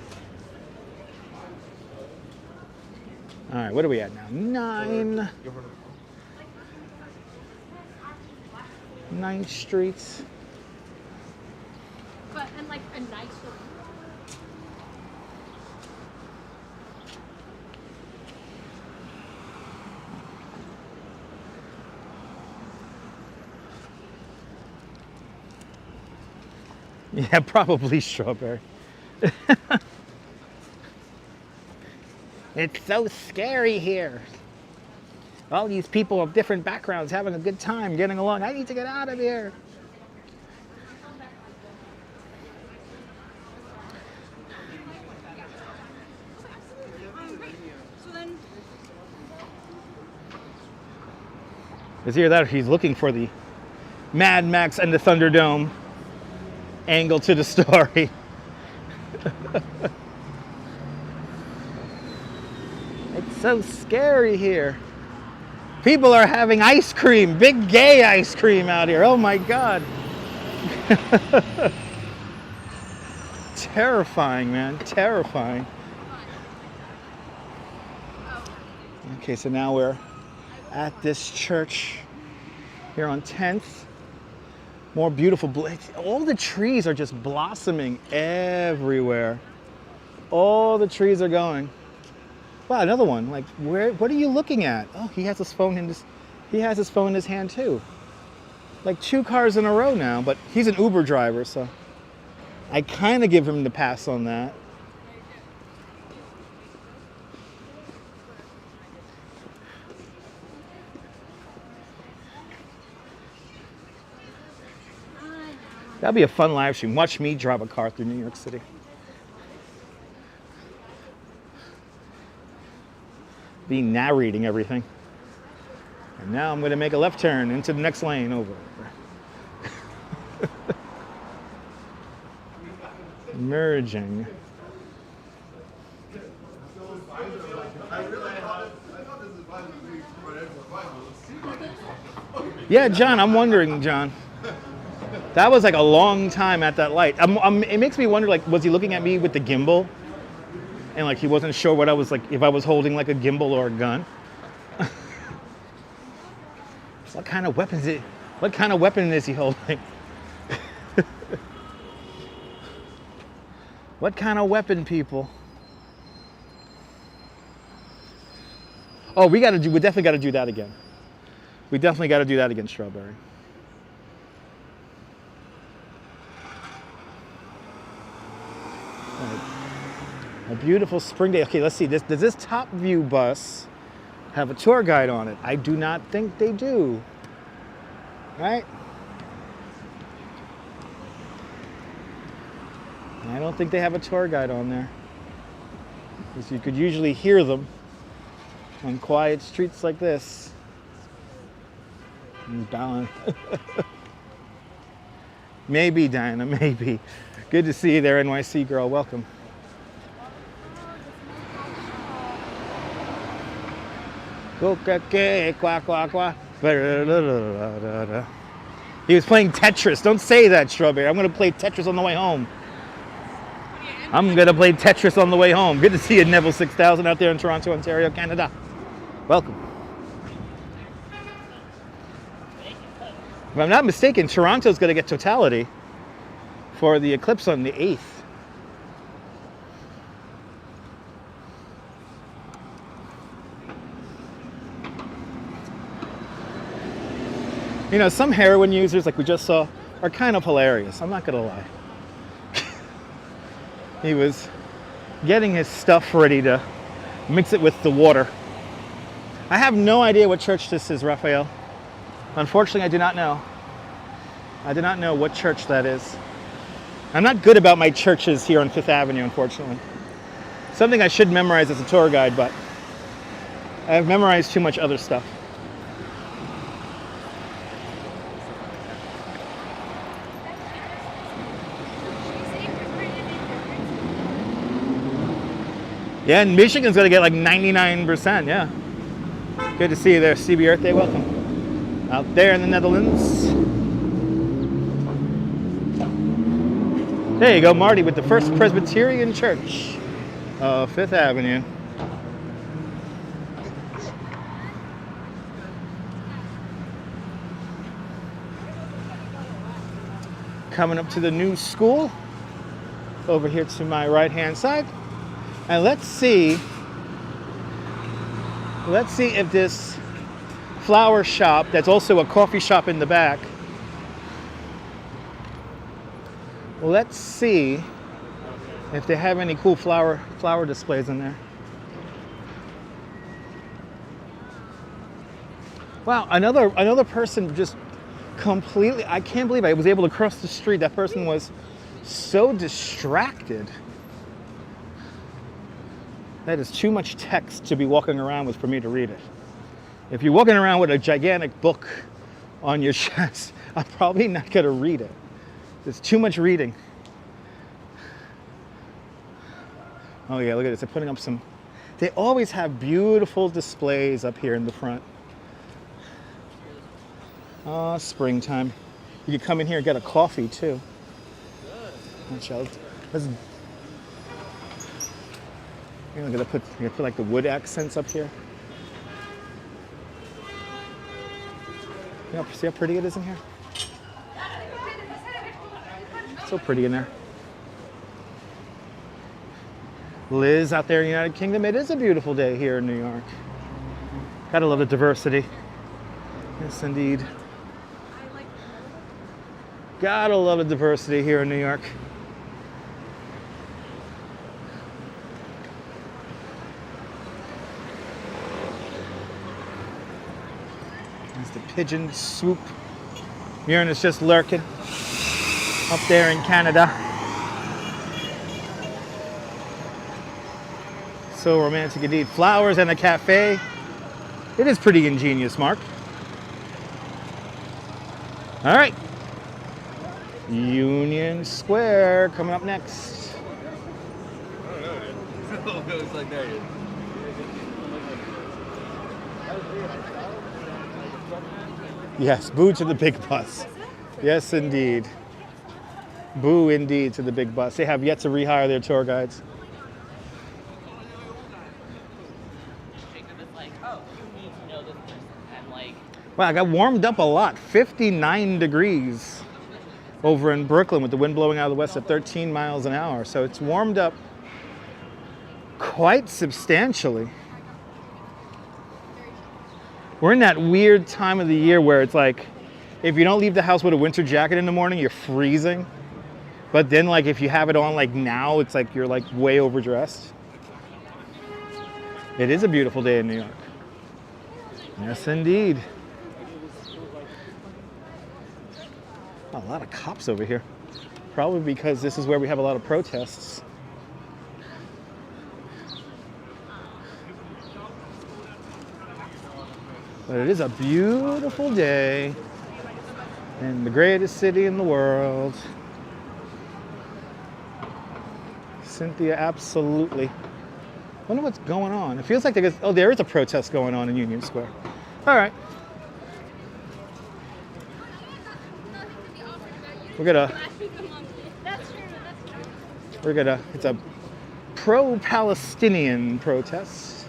All right, what are we at now? 9th Street. But in like a nicer. Yeah, probably strawberry. It's so scary here. All these people of different backgrounds having a good time, getting along. I need to get out of here. So then, It's either that or he's looking for the Mad Max and the Thunderdome angle to the story. It's so scary here. People are having ice cream, big gay ice cream out here. Oh my God. Terrifying, man, terrifying. Okay, so now we're at this church here on 10th. More beautiful, all the trees are just blossoming everywhere. All the trees are going. Wow, another one. Like, what are you looking at? Oh, he has his phone in his hand too. Like 2 cars in a row now, but he's an Uber driver, so I kind of give him the pass on that. That'd be a fun live stream. Watch me drive a car through New York City. Be narrating everything. And now I'm going to make a left turn into the next lane over. Merging. Yeah, John, I'm wondering, John. That was like a long time at that light. It makes me wonder, like, was he looking at me with the gimbal? And like he wasn't sure what I was like, if I was holding like a gimbal or a gun. What kind of weapon is it? What kind of weapon is he holding? What kind of weapon, people? Oh, we definitely got to do that again. We definitely got to do that again, Strawberry. Right. A beautiful spring day. Okay, let's see. Does this top view bus have a tour guide on it? I do not think they do. Right? I don't think they have a tour guide on there. Because you could usually hear them on quiet streets like this. Balance. Maybe, Diana, maybe. Good to see you there, NYC girl. Welcome. He was playing Tetris. Don't say that, Strawberry. I'm going to play Tetris on the way home. I'm going to play Tetris on the way home. Good to see you, Neville 6000 out there in Toronto, Ontario, Canada. Welcome. If I'm not mistaken, Toronto's going to get totality for the eclipse on the 8th. You know, some heroin users, like we just saw, are kind of hilarious. I'm not going to lie. He was getting his stuff ready to mix it with the water. I have no idea what church this is, Raphael. Unfortunately, I do not know. I do not know what church that is. I'm not good about my churches here on 5th Avenue, unfortunately. Something I should memorize as a tour guide, but I've memorized too much other stuff. Yeah, and Michigan's going to get like 99%, yeah. Good to see you there, CB Earth Day, welcome. Out there in the Netherlands. There you go, Marty, with the First Presbyterian Church of 5th Avenue. Coming up to the new school over here to my right-hand side. And let's see if this flower shop, that's also a coffee shop in the back, let's see if they have any cool flower displays in there. Wow, another person just completely, I can't believe I was able to cross the street. That person was so distracted. That is too much text to be walking around with for me to read it. If you're walking around with a gigantic book on your chest, I'm probably not going to read it. There's too much reading. Oh yeah, look at this. They're putting up some... They always have beautiful displays up here in the front. Oh, springtime. You could come in here and get a coffee too. Let's... I'm gonna put like the wood accents up here. You know, see how pretty it is in here? So pretty in there. Liz out there in the United Kingdom, it is a beautiful day here in New York. Gotta love the diversity. Yes, indeed. Gotta love the diversity here in New York. There's the pigeon swoop. Uranus just lurking up there in Canada. So romantic indeed. Flowers and a cafe. It is pretty ingenious, Mark. All right. Union Square coming up next. I don't know, dude. It's like that. Yes, boo to the big bus. Yes, indeed. Boo indeed to the big bus. They have yet to rehire their tour guides. Wow, I got warmed up a lot. 59 degrees over in Brooklyn with the wind blowing out of the west at 13 miles an hour. So it's warmed up quite substantially. We're in that weird time of the year where it's like, if you don't leave the house with a winter jacket in the morning, you're freezing. But then like if you have it on like now, it's like you're like way overdressed. It is a beautiful day in New York. Yes, indeed. A lot of cops over here. Probably because this is where we have a lot of protests. But it is a beautiful day in the greatest city in the world. Cynthia, absolutely. Wonder what's going on. It feels like there is a protest going on in Union Square. All right. It's a pro-Palestinian protest.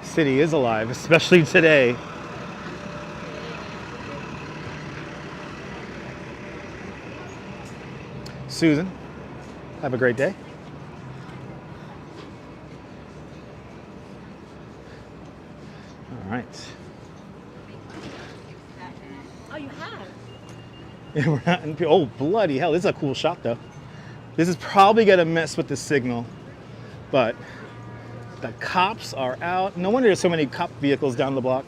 City is alive, especially today. Susan, have a great day. All right. Oh, you have? Yeah, we're not in, oh, bloody hell. This is a cool shot, though. This is probably going to mess with the signal, but the cops are out. No wonder there's so many cop vehicles down the block.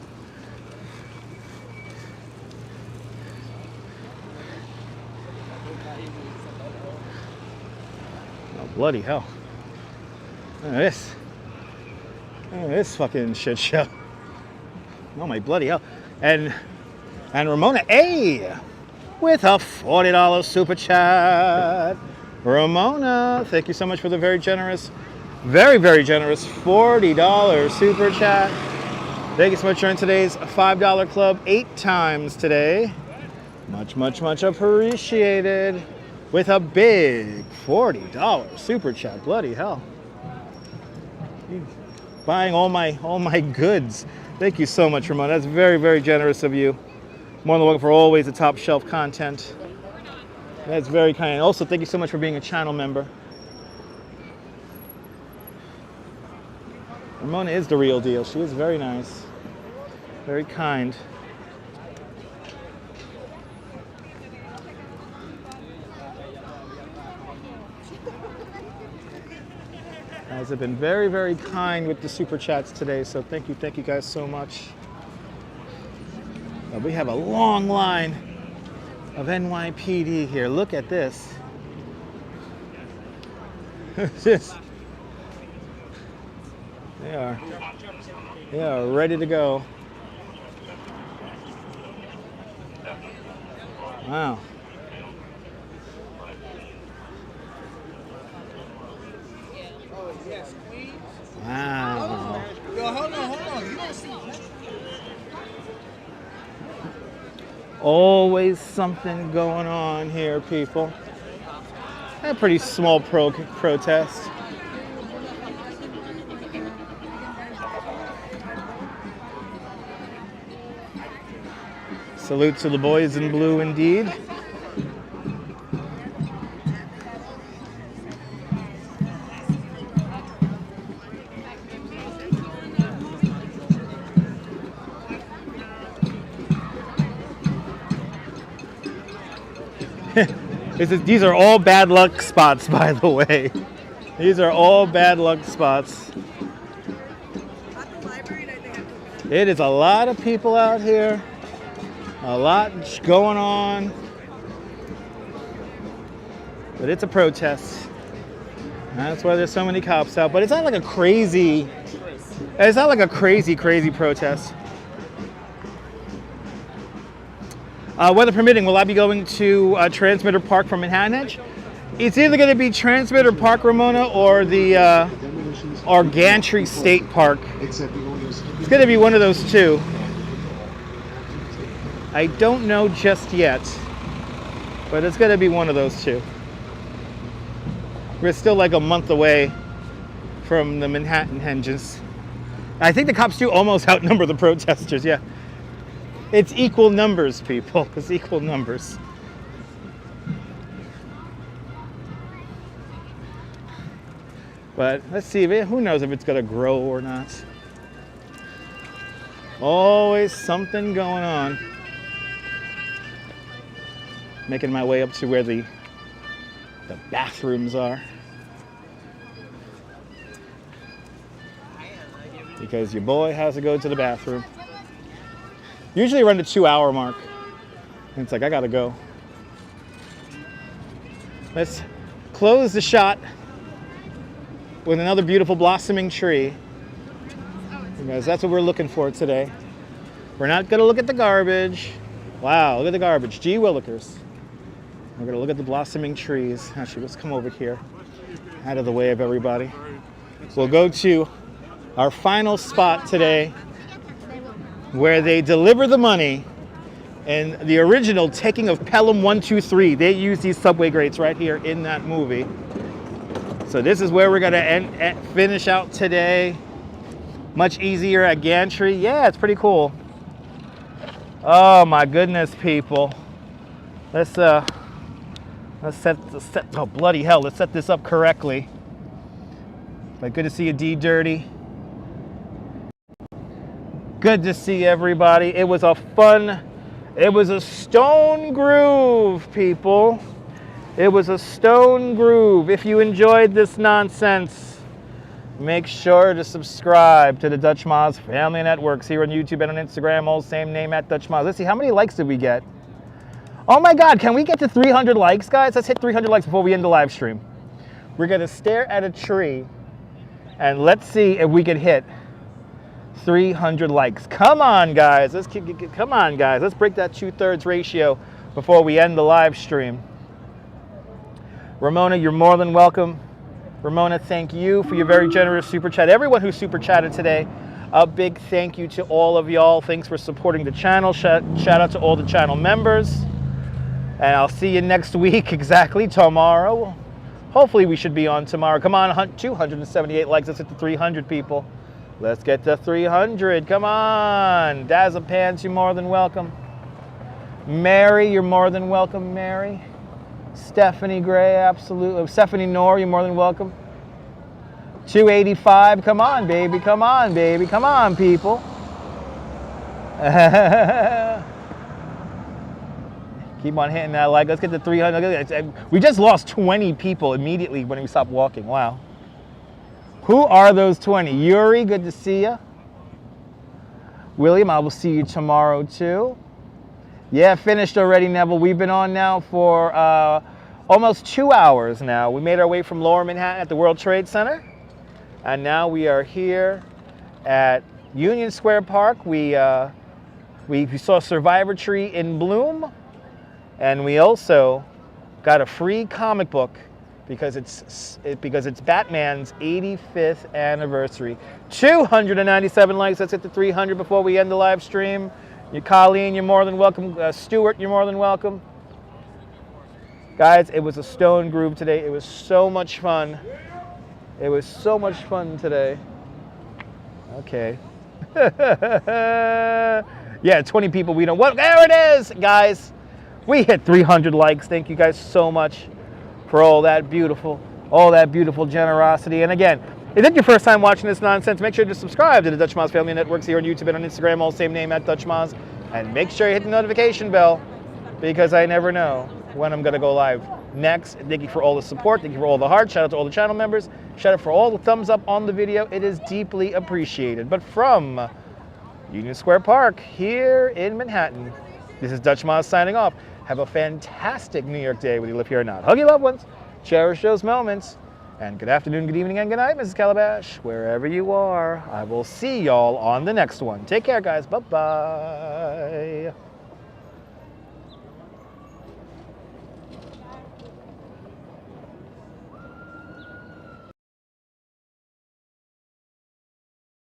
Oh, bloody hell. Look at this. Look at this fucking shit show. Oh my bloody hell. And Ramona A with a $40 super chat. Ramona, thank you so much for the very generous $40 super chat. Thank you so much for joining today's $5 club 8 times today. Much, much, much appreciated. With a big $40 super chat. Bloody hell. You buying all my goods. Thank you so much, Ramona. That's very, very generous of you. More than welcome for always the top shelf content. That's very kind. Also, thank you so much for being a channel member. Ramona is the real deal. She is very nice. Very kind. Guys have been very, very kind with the super chats today, so thank you guys so much. We have a long line of NYPD here. Look at this. They are ready to go. Wow. Wow. Yo, hold on. You don't see that? Always something going on here, people. A pretty small protest. Salute to the boys in blue indeed. These are all bad luck spots, by the way. These are all bad luck spots. It is a lot of people out here. A lot going on. But it's a protest. That's why there's so many cops out. But it's not like a crazy, it's not like a crazy protest. Weather permitting, will I be going to Transmitter Park from Manhattan Edge? It's either going to be Transmitter Park, Ramona, or the or Gantry State Park. It's going to be one of those two. I don't know just yet, but it's going to be one of those two. We're still like a month away from the Manhattan Henges. I think the cops do almost outnumber the protesters, yeah. It's equal numbers, people. It's equal numbers. But let's see, who knows if it's going to grow or not. Always something going on. Making my way up to where the bathrooms are. Because your boy has to go to the bathroom. Usually around the 2-hour mark. And it's like, I gotta go. Let's close the shot with another beautiful blossoming tree. Because that's what we're looking for today. We're not gonna look at the garbage. Wow, look at the garbage. Gee willikers. We're gonna look at the blossoming trees. Actually, let's come over here. Out of the way of everybody. We'll go to our final spot today, where they deliver the money in the original Taking of Pelham 1, 2, 3. They use these subway grates right here in that movie. So this is where we're gonna finish out today. Much easier at Gantry. Yeah, it's pretty cool. Oh my goodness, people. Let's set, oh bloody hell, let's set this up correctly. But good to see you, D Dirty. Good to see everybody. It was a stone groove, people. It was a stone groove. If you enjoyed this nonsense, make sure to subscribe to the Dutch Moz Family Networks here on YouTube and on Instagram, all same name at Dutch Moz. Let's see, how many likes did we get? Oh my God, can we get to 300 likes, guys? Let's hit 300 likes before we end the live stream. We're gonna stare at a tree and let's see if we can hit 300 likes. Come on, guys. Come on, guys. Let's break that 2/3 ratio before we end the live stream. Ramona, you're more than welcome. Ramona, thank you for your very generous super chat. Everyone who super chatted today, a big thank you to all of y'all. Thanks for supporting the channel. Shout out to all the channel members. And I'll see you next week, exactly tomorrow. Hopefully we should be on tomorrow. Come on, 278 likes. Let's hit the 300, people. Let's get to 300. Come on. Dazzle Pants, you're more than welcome. Mary, you're more than welcome, Mary. Stephanie Gray, absolutely. Stephanie Knorr, you're more than welcome. 285. Come on, baby. Come on, baby. Come on, people. Keep on hitting that like. Let's get to 300. We just lost 20 people immediately when we stopped walking. Wow. Who are those 20? Yuri, good to see you. William, I will see you tomorrow too. Yeah, finished already, Neville. We've been on now for almost 2 hours now. We made our way from Lower Manhattan at the World Trade Center. And now we are here at Union Square Park. We saw Survivor Tree in bloom. And we also got a free comic book because it's Batman's 85th anniversary. 297 likes. Let's hit the 300 before we end the live stream. Colleen, you're more than welcome. Stuart, you're more than welcome. Guys, it was a stone groove today. It was so much fun. It was so much fun today. Okay. Yeah, 20 people we don't want. There it is, guys. We hit 300 likes. Thank you guys so much for all that beautiful generosity. And again, if it's your first time watching this nonsense, make sure to subscribe to the Dutch Moz Family Networks here on YouTube and on Instagram, all same name at Dutch Moz. And make sure you hit the notification bell because I never know when I'm going to go live next. Thank you for all the support. Thank you for all the hearts. Shout out to all the channel members. Shout out for all the thumbs up on the video. It is deeply appreciated. But from Union Square Park here in Manhattan, this is Dutch Moz signing off. Have a fantastic New York day, whether you live here or not. Hug your loved ones. Cherish those moments. And good afternoon, good evening, and good night, Mrs. Calabash. Wherever you are, I will see y'all on the next one. Take care, guys. Bye-bye.